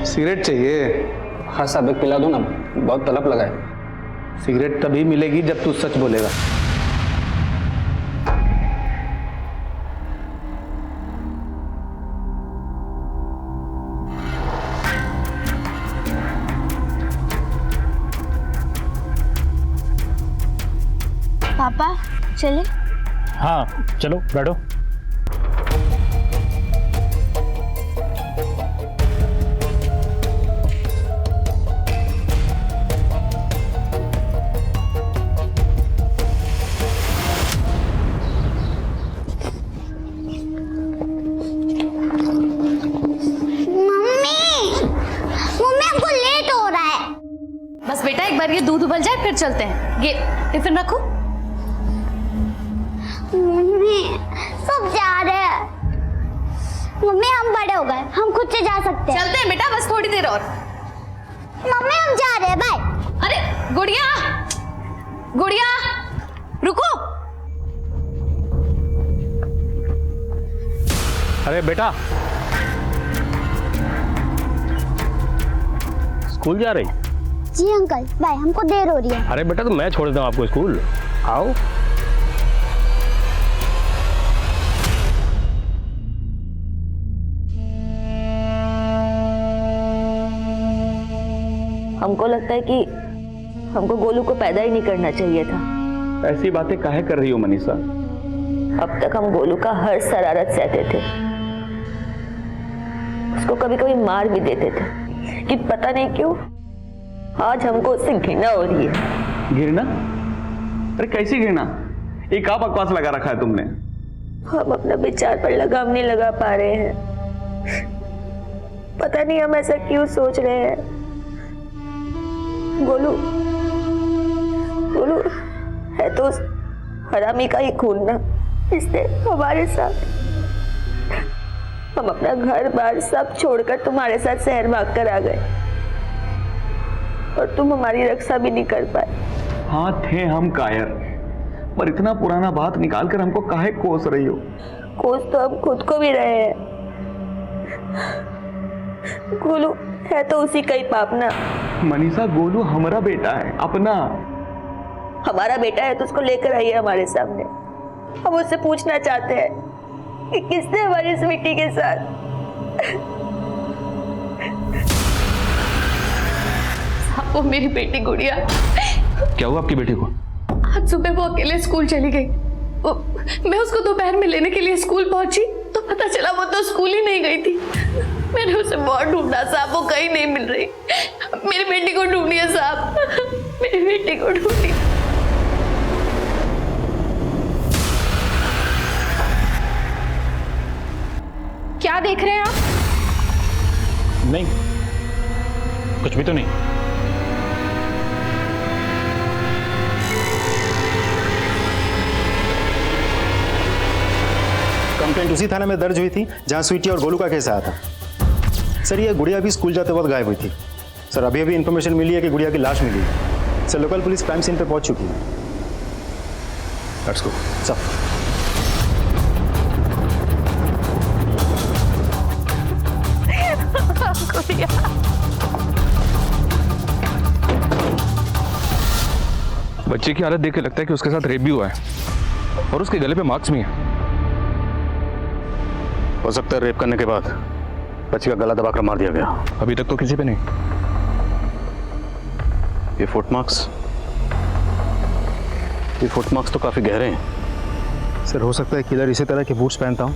सिगरेट चाहिए? हाँ साहब एक पिला दो ना, बहुत तलब लगा है। सिगरेट तभी मिलेगी जब तू सच बोलेगा। पापा चले? हाँ चलो बैठो। बस बेटा एक बार ये दूध उबल जाए फिर चलते हैं। ये टिफिन रखो। मम्मी सब जा रहे हैं। मम्मी हम बड़े हो गए, हम खुद से जा सकते हैं। चलते हैं बेटा, बस थोड़ी देर और। मम्मी हम जा रहे हैं, बाय। अरे गुड़िया, गुड़िया रुको। अरे बेटा, स्कूल जा रही? जी अंकल, बाय, हमको देर हो रही है। अरे बेटा तो मैं छोड़ देता हूँ आपको स्कूल, आओ। हमको लगता है कि हमको गोलू को पैदा ही नहीं करना चाहिए था। ऐसी बातें काहे कर रही हो मनीषा? अब तक हम गोलू का हर शरारत सहते थे, उसको कभी कभी मार भी देते थे, कि पता नहीं क्यों आज हमको उससे घृणा हो रही है। घृणा? अरे कैसी घृणा? ये क्या बकवास लगा रखा है तुमने? हम अपना विचार पर लगाम नहीं लगा पा रहे हैं। पता नहीं हम ऐसा क्यों सोच रहे हैं। गोलू गोलू है तो उस हरामी का ही खून ना, इसने हमारे साथ। हम अपना घर बार सब छोड़कर तुम्हारे साथ शहर भाग कर आ गए और तुम हमारी रक्षा भी नहीं कर पाए। हाँ थे हम कायर, पर इतना पुराना बात निकाल कर हमको काहे कोस रही हो? कोस तो हम खुद को भी रहे हैं। गोलू है तो उसी का ही पाप ना। मनीषा, गोलू हमारा बेटा है, अपना। हमारा बेटा है तो उसको लेकर आइए हमारे सामने। हम उससे पूछना चाहते हैं कि किसने हमारी स्वीटी के साथ। वो मेरी बेटी गुड़िया। क्या हुआ आपकी बेटी को? आज सुबह वो अकेले स्कूल चली गई। मैं उसको दोपहर में लेने के लिए स्कूल पहुंची तो पता चला वो तो स्कूल ही नहीं गई थी। मैंने उसे बहुत ढूंढा साहब, वो कहीं नहीं मिल रही। मेरी बेटी को ढूंढिए साहब, मेरी बेटी को ढूंढिए। क्या देख रहे हैं आप? नहीं, कुछ भी तो नहीं। कंप्लेंट उसी थाने में दर्ज हुई थी जहां स्वीटी और गोलू का केस आया था। सर, ये गुड़िया भी स्कूल जाते वक्त गायब हुई थी। सर, अभी अभी इन्फॉर्मेशन मिली है कि गुड़िया की लाश मिली है। Sir, local police crime scene पे पहुंच चुकी है। Let's go sir. बच्चे की हालत देख के लगता है कि उसके साथ रेप भी हुआ है और उसके गले पे मार्क्स भी हैं। हो सकता है रेप करने के बाद बच्ची का गला दबाकर मार दिया गया। अभी तक तो किसी पे नहीं। ये फुटमार्क्स तो काफी गहरे हैं। सर, हो सकता है किलर इसी तरह के बूट्स पहनता हूं।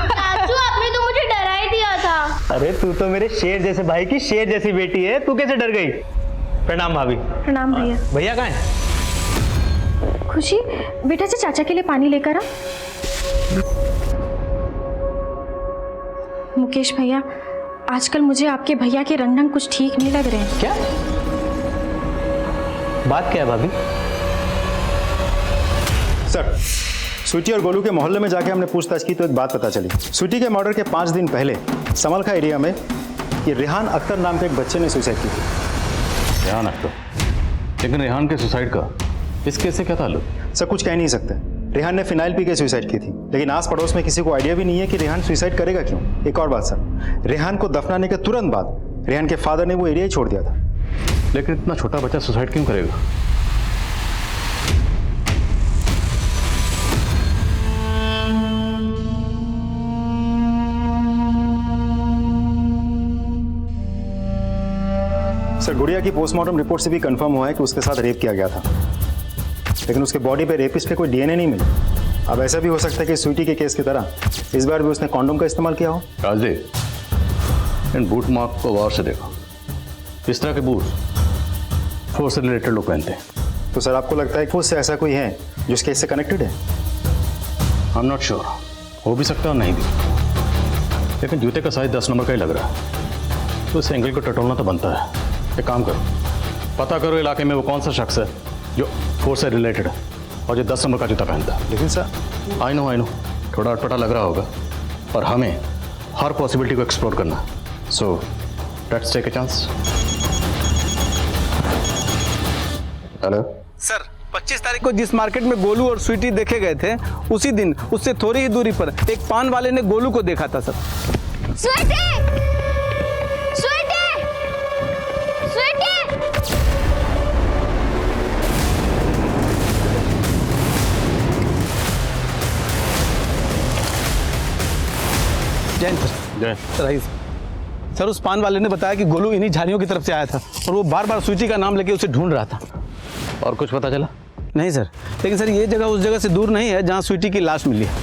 चाचू, आपने तो मुझे डरा ही दिया था। अरे तू तो मेरे शेर जैसे भाई की शेर जैसी बेटी है, तू कैसे डर गई? प्रणाम भाभी। प्रणाम भैया। भैया कहाँ हैं? खुशी, बेटा से चाचा के लिए पानी लेकर आ। मुकेश भैया, आजकल मुझे आपके भैया के रंग ढंग कुछ ठीक नहीं लग रहे हैं। क्या बात क्या है भाभी? सर, स्वीटी और गोलू के मोहल्ले में जाके हमने पूछताछ की तो एक बात पता चली। स्वीटी के मर्डर के 5 दिन पहले समलखा एरिया में ये रेहान अख्तर नाम के एक बच्चे ने सुसाइड की थी। रेहान अख्तर? लेकिन रेहान के सुसाइड का इस केस से क्या ताल्लुक? सर, कुछ कह नहीं सकते। रेहान ने फिनाइल पी के सुसाइड की थी, लेकिन आस पड़ोस में किसी को आइडिया भी नहीं है कि रेहान सुसाइड करेगा क्यों। एक और बात सर, रेहान को दफनाने के तुरंत बाद रेहान के फादर ने वो एरिया ही छोड़ दिया था। लेकिन इतना छोटा बच्चा सुसाइड क्यों करेगा? सर, गुड़िया की पोस्टमार्टम रिपोर्ट से भी कंफर्म हुआ है कि उसके साथ रेप किया गया था, लेकिन उसके बॉडी पे रेपिस्ट पे कोई डीएनए नहीं मिला। अब ऐसा भी हो सकता है कि स्वीटी के केस की तरह इस बार भी उसने कॉन्डोम का इस्तेमाल किया हो। राजदेव, इन बूट मार्क को गौर से देखो। इस तरह के बूट फोर्स से रिलेटेड लोग पहनते हैं। तो सर, आपको लगता है कि उससे ऐसा कोई है जो इस केस से कनेक्टेड है? आई एम नॉट श्योर, हो भी सकता है और नहीं भी, लेकिन जूते का साइज 10 नंबर का ही लग रहा है, तो इस एंगल को टटोलना तो बनता है। एक काम करो, पता करो इलाके में वो कौन सा शख्स है जो फोर्स से रिलेटेड है और जो 10 नंबर का जूता पहनता। लेकिन सर आई नो थोड़ा अटपटा लग रहा होगा, पर हमें हर पॉसिबिलिटी को एक्सप्लोर करना। So let's take a chance. Hello sir, 25 तारीख को जिस मार्केट में गोलू और स्वीटी देखे गए थे, उसी दिन उससे थोड़ी ही दूरी पर एक पान वाले ने गोलू को देखा था सर। स्वीटी! स्वीटी! स्वीटी! जैन सर, आइए सर। उस पान वाले ने बताया कि गोलू इन्हीं झाड़ियों की तरफ से आया था और वो बार बार स्वीटी का नाम लेके उसे ढूंढ रहा था। और कुछ पता चला? नहीं सर, लेकिन सर ये जगह उस जगह से दूर नहीं है जहाँ स्वीटी की लाश मिली है।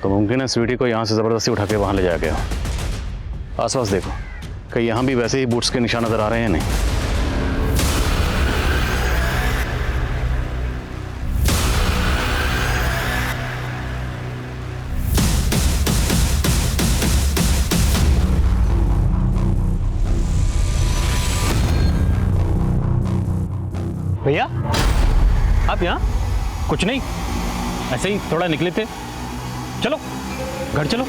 तो मुमकिन है स्वीटी को यहाँ से ज़बरदस्ती उठा के वहाँ ले जाया गया। आसपास देखो, कहीं यहाँ भी वैसे ही बूट्स के निशान नजर आ रहे हैं नहीं? भैया आप यहाँ? कुछ नहीं, ऐसे ही थोड़ा निकले थे। चलो घर चलो।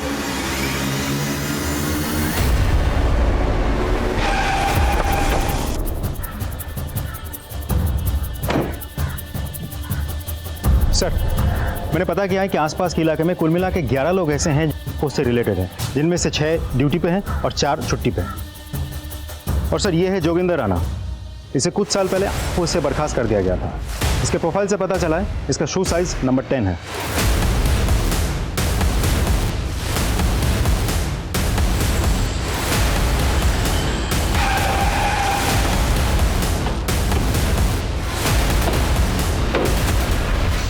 सर, मैंने पता किया है कि आसपास के इलाके में कुल मिला के 11 लोग ऐसे हैं जो उससे रिलेटेड हैं, जिनमें से 6 ड्यूटी पे हैं और 4 छुट्टी पे हैं। और सर ये है जोगिंदर राणा। इसे कुछ साल पहले उससे बर्खास्त कर दिया गया था। इसके प्रोफाइल से पता चला है इसका शू साइज नंबर 10 है।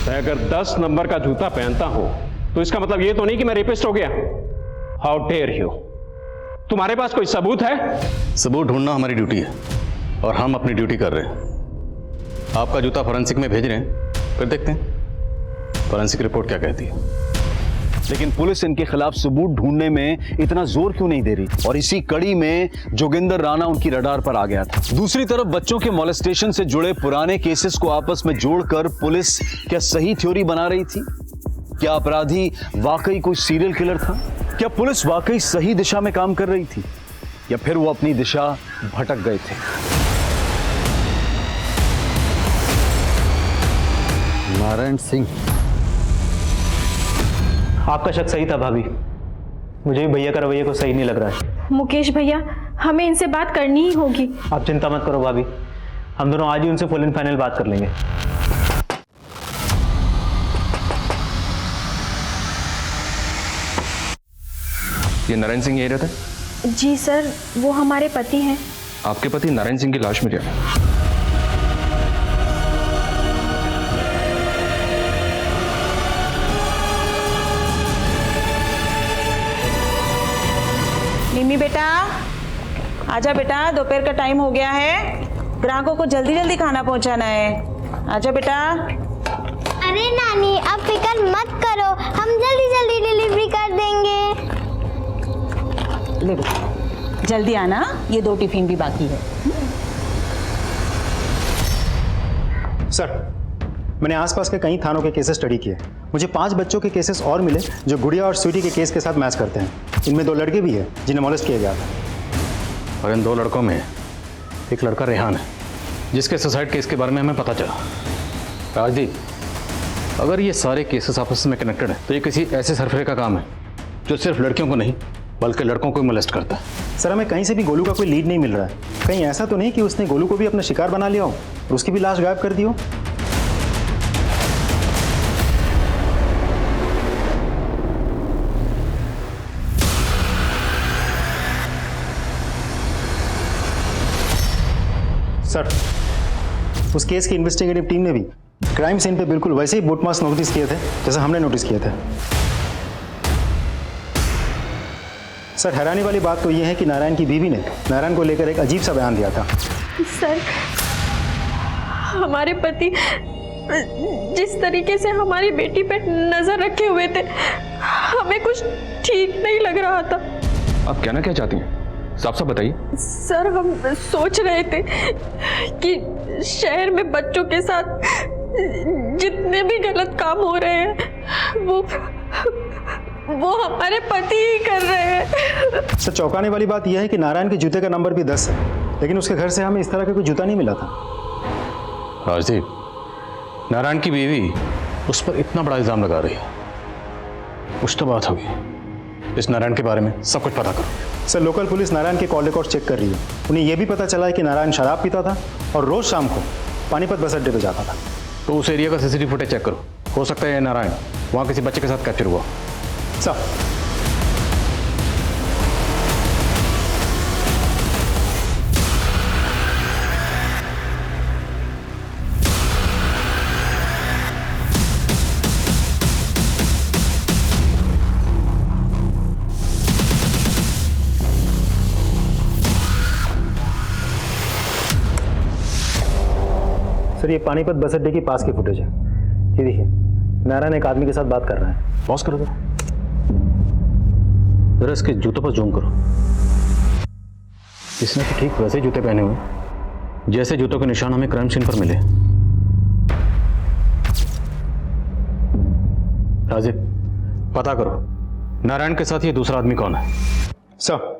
मैं अगर 10 नंबर का जूता पहनता हूं तो इसका मतलब ये तो नहीं कि मैं रेपिस्ट हो गया। How dare you! तुम्हारे पास कोई सबूत है? सबूत ढूंढना हमारी ड्यूटी है और हम अपनी ड्यूटी कर रहे हैं। आपका जूता फॉरेंसिक में भेज रहे हैं, फिर देखते हैं फॉरेंसिक रिपोर्ट क्या कहती है। लेकिन पुलिस इनके खिलाफ सबूत ढूंढने में इतना जोर क्यों नहीं दे रही? और इसी कड़ी में जोगिंदर राणा उनकी रडार पर आ गया था। दूसरी तरफ बच्चों के मॉलेस्टेशन से जुड़े पुराने केसेस को आपस में जोड़कर पुलिस क्या सही थ्योरी बना रही थी? क्या अपराधी वाकई कोई सीरियल किलर था? क्या पुलिस वाकई सही दिशा में काम कर रही थी या फिर वो अपनी दिशा भटक गए थे? नारायण सिंह, आपका शक सही था भाभी। मुझे भी भैया का रवैया को सही नहीं लग रहा है। मुकेश भैया, हमें इनसे बात करनी ही होगी। आप चिंता मत करो भाभी, हम दोनों आज ही उनसे फुल एंड फाइनल बात कर लेंगे। ये नारायण सिंह यही रहता है? जी सर, वो हमारे पति हैं। आपके पति नारायण सिंह की लाश मिली है? निम्मी बेटा, आजा बेटा, दोपहर का टाइम हो गया है। ग्राहकों को जल्दी जल्दी खाना पहुंचाना है। आजा बेटा। अरे नानी, आप फिक्र मत करो, हम जल्दी जल्दी डिलीवरी कर देंगे। ले बेटा, जल्दी आना, ये 2 टिफिन भी बाकी है। सर, मैंने आसपास के कई थानों के केसेस स्टडी किए। मुझे 5 बच्चों के केसेस और मिले जो गुड़िया और स्वीटी के केस के साथ मैच करते हैं। इनमें 2 लड़के भी हैं जिन्हें मॉलेस्ट किया गया था। और इन 2 लड़कों में एक लड़का रेहान है जिसके सुसाइड केस के बारे में हमें पता चला। राजदीप, अगर ये सारे केसेस आपस में कनेक्टेड हैं तो ये किसी ऐसे सरफरे का काम है जो सिर्फ लड़कियों को नहीं बल्कि लड़कों को मोलेस्ट करता है। सर, हमें कहीं से भी गोलू का कोई लीड नहीं मिल रहा है। कहीं ऐसा तो नहीं कि उसने गोलू को भी अपना शिकार बना लिया हो और उसकी भी लाश गायब कर दी हो? सर, उस केस की इन्वेस्टिगेटिव टीम ने भी क्राइम सीन पे बिल्कुल वैसे ही बूटमार्क्स नोटिस किए थे जैसे हमने नोटिस किए थे। सर, हैरानी वाली बात तो यह है कि नारायण की बीवी ने नारायण को लेकर एक अजीब सा बयान दिया था। सर, हमारे पति जिस तरीके से हमारी बेटी पे नजर रखे हुए थे, हमें कुछ ठीक नहीं लग रहा था। आप कहना क्या चाहती हैं? साफ साफ बताइए। सर, हम सोच रहे थे कि शहर में बच्चों के साथ जितने भी गलत काम हो रहे हैं वो हमारे पति ही कर रहे हैं। सर चौंकाने वाली बात यह है कि नारायण के जूते का नंबर भी 10 है, लेकिन उसके घर से हमें इस तरह का कोई जूता नहीं मिला था। राजदीप, नारायण की बीवी उस पर इतना बड़ा इल्जाम लगा रही है, कुछ तो बात होगी। इस नारायण के बारे में सब कुछ पता करो। सर लोकल पुलिस नारायण के कॉल रिकॉर्ड चेक कर रही है। उन्हें यह भी पता चला है कि नारायण शराब पीता था और रोज शाम को पानीपत बस अड्डे पर जाता था। तो उस एरिया का सीसीटीवी फुटेज चेक करो, हो सकता है ये नारायण वहाँ किसी बच्चे के साथ कैप्चर हुआ। सर सर ये पानीपत बस अड्डे के पास की फुटेज है। ये देखिए, नारायण एक आदमी के साथ बात कर रहा है। पॉज करो जरा, इसके जूतों पर जूम करो। इसने तो ठीक वैसे जूते पहने हुए जैसे जूतों के निशान हमें क्राइम सीन पर मिले। राजीव, पता करो नारायण के साथ ये दूसरा आदमी कौन है। सर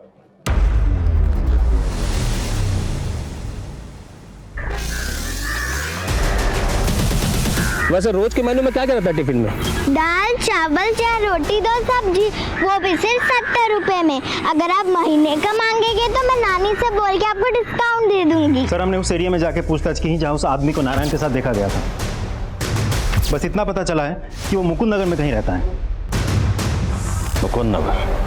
वैसे रोज के मेन्यू में क्या क्या रहता है टिफिन में? दाल चावल चाहे रोटी दो सब्जी, वो भी सिर्फ 70 रुपए में। अगर आप महीने का मांगेंगे तो मैं नानी से बोल के आपको डिस्काउंट दे दूंगी। सर हमने उस एरिया में जाके पूछताछ की जहाँ उस आदमी को नारायण के साथ देखा गया था। बस इतना पता चला है कि वो मुकुंद नगर में कहीं रहता है। मुकुंद नगर?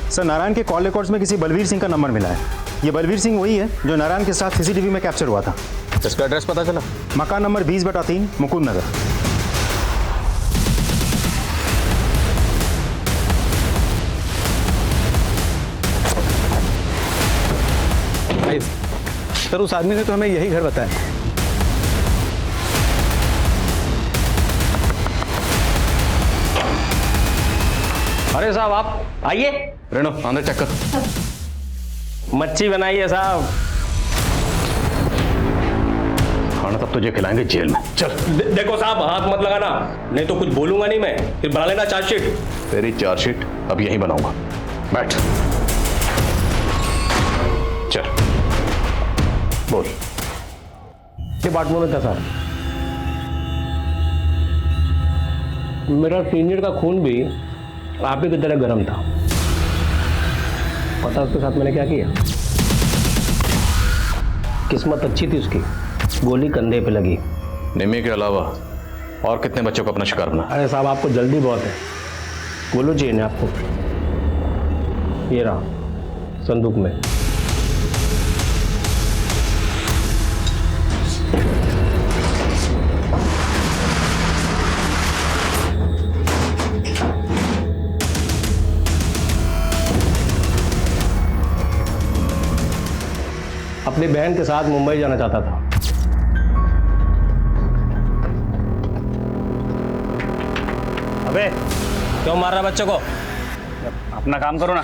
सर नारायण के कॉल रिकॉर्ड्स में किसी बलवीर सिंह का नंबर मिला है। ये बलवीर सिंह वही है जो नारायण के साथ सीसीटीवी में कैप्चर हुआ था। इसका एड्रेस पता चला? मकान नंबर 20/3 मुकुंद नगर। सर उस आदमी ने तो हमें यही घर बताया। अरे साहब आप आइए। रेणु अंदर चेक कर। मच्छी बनाइए साहब। खाना तब तुझे खिलाएंगे जेल में। चल। देखो साहब हाथ मत लगाना, नहीं तो कुछ बोलूंगा नहीं मैं, फिर बना लेना चार्जशीट। तेरी चार्जशीट अब यहीं बनाऊंगा। बैठ। चल बोल। डिपार्टमेंट में था साहब, मेरा सीनियर का खून भी आप ही की तरह गर्म था। पता उसके साथ मैंने क्या किया? किस्मत अच्छी थी उसकी, गोली कंधे पे लगी। निमी के अलावा और कितने बच्चों को अपना शिकार बना? अरे साहब आपको जल्दी बहुत है। गोलू चाहिए ना आपको? ये रहा संदूक में। अपनी बहन के साथ मुंबई जाना चाहता था। अबे क्यों मार रहा बच्चों को? अपना काम करो ना।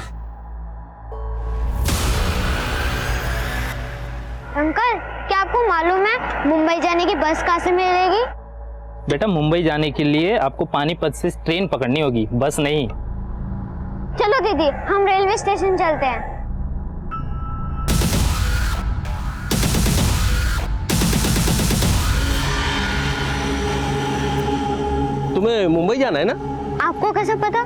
अंकल क्या आपको मालूम है मुंबई जाने की बस कहाँ से मिलेगी? बेटा मुंबई जाने के लिए आपको पानीपत से ट्रेन पकड़नी होगी, बस नहीं। चलो दीदी हम रेलवे स्टेशन चलते हैं। तुम्हें मुंबई जाना है ना? आपको कैसे पता?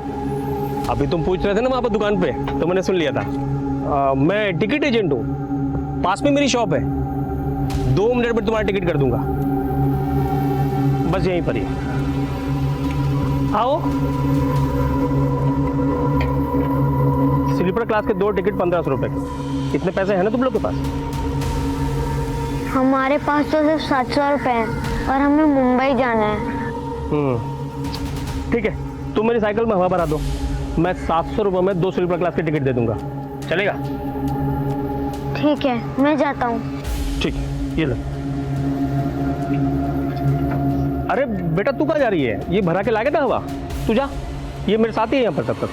अभी तुम पूछ रहे थे ना वहां पर दुकान पे, तो मैंने सुन लिया था। मैं टिकट एजेंट हूँ, पास में मेरी शॉप है। 2 मिनट में तुम्हारा टिकट कर दूंगा, बस यहीं पर ही आओ। स्लीपर क्लास के 2 टिकट 1500 रुपए के। कितने पैसे हैं ना तुम लोग के पास? हमारे पास तो सिर्फ 700 रुपए हैं और हमें मुंबई जाना है। ठीक है, तुम मेरी साइकिल में हवा भरा दो, मैं 700 रुपए में 2 स्लीपर क्लास के टिकट दे दूंगा, चलेगा? ठीक है मैं जाता हूँ। ठीक, ये लो। अरे बेटा तू कहाँ जा रही है? ये भरा के लागे था हवा, तू जा। ये मेरे साथ ही है यहाँ पर तब तक।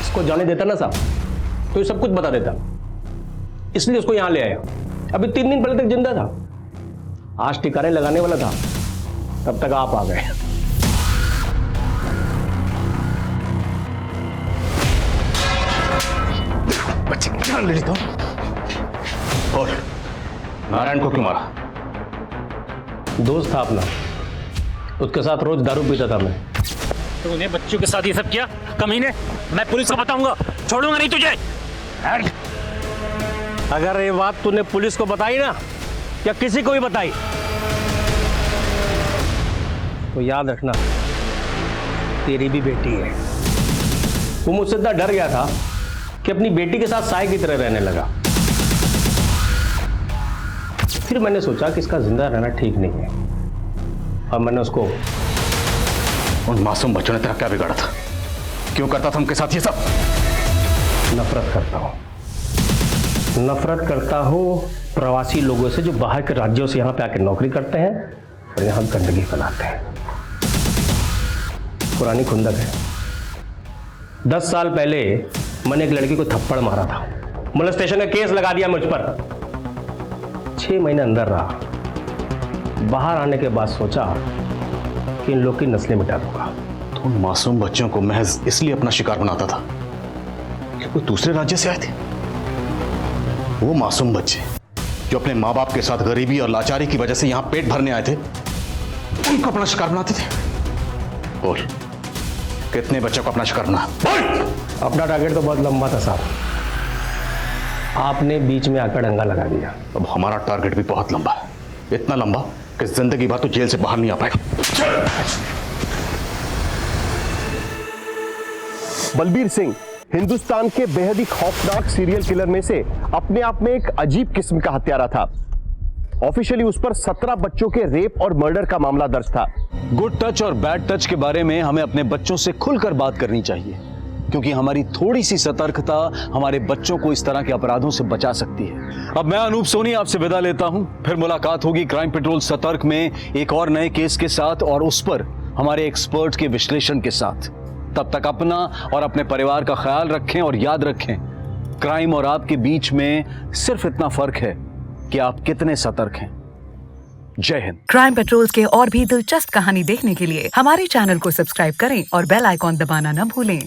इसको जाने देता ना साहब तो ये सब कुछ बता देता, इसलिए उसको यहाँ ले आया। अभी 3 दिन पहले तक जिंदा था, आज ठिकाने लगाने वाला था, तब तक आप आ गए। बच्चे क्या ले लेता हूँ। और नारायण को क्यों मारा? दोस्त था अपना, उसके साथ रोज दारू पीता था मैं। तो उन्हें बच्चों के साथ ये सब किया? कमीने, मैं पुलिस को बताऊंगा, छोड़ूंगा नहीं तुझे। अगर ये बात तूने पुलिस को बताई ना या किसी को भी बताई तो याद रखना तेरी भी बेटी है। वो मुझसे इतना डर गया था कि अपनी बेटी के साथ साय की तरह रहने लगा। फिर मैंने सोचा कि इसका जिंदा रहना ठीक नहीं है और मैंने उसको। उन मासूम बच्चों ने तेरा क्या बिगाड़ा था? क्यों करता था उनके साथ ये सब? नफरत करता हूं, नफरत करता हूं प्रवासी लोगों से जो बाहर के राज्यों से यहाँ पे आकर नौकरी करते हैं और यहाँ गंदगी फैलाते हैं। पुरानी खुंदक है। 10 साल पहले मैंने एक लड़की को थप्पड़ मारा था, मोलेस्टेशन का केस लगा दिया मुझ पर। 6 महीने अंदर रहा, बाहर आने के बाद सोचा कि इन लोग की नस्लें मिटा दूंगा। तो उन मासूम बच्चों को महज इसलिए अपना शिकार बनाता था कि कोई दूसरे राज्य से आए थे? वो मासूम बच्चे जो अपने माँ बाप के साथ गरीबी और लाचारी की वजह से यहाँ पेट भरने आए थे, उनको अपना शिकार बनाते थे। बोल, कितने बच्चों को अपना शिकार बना? अपना टारगेट तो बहुत लंबा था साहब, आपने बीच में आकर डंगा लगा दिया। अब हमारा टारगेट भी बहुत लंबा है, इतना लंबा कि जिंदगी भर तो जेल से बाहर नहीं आ पाएगा। बलबीर सिंह हिंदुस्तान के बेहद ही खौफनाक सीरियल किलर में से अपने आप में एक अजीब किस्म का हत्यारा था। ऑफिशियली उस पर 17 बच्चों के रेप और मर्डर का मामला दर्ज था। गुड टच और बैड टच के बारे में हमें अपने बच्चों से खुलकर बात करनी चाहिए, क्योंकि हमारी थोड़ी सी सतर्कता हमारे बच्चों को इस तरह के अपराधों से बचा सकती है। अब मैं अनूप सोनी आपसे विदा लेता हूं, फिर मुलाकात होगी क्राइम पेट्रोल सतर्क में एक और नए केस के साथ और उस पर हमारे एक्सपर्ट के विश्लेषण के साथ। तब तक अपना और अपने परिवार का ख्याल रखें और याद रखें, क्राइम और आपके बीच में सिर्फ इतना फर्क है कि आप कितने सतर्क हैं। जय हिंद। क्राइम पेट्रोल्स के और भी दिलचस्प कहानी देखने के लिए हमारे चैनल को सब्सक्राइब करें और बेल आइकॉन दबाना न भूलें।